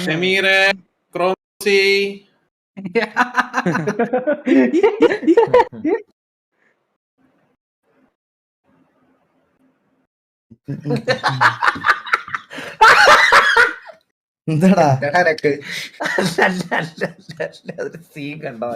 ഷമീറെ, ക്രോസി എന്താടാ സീൻ കണ്ടോ?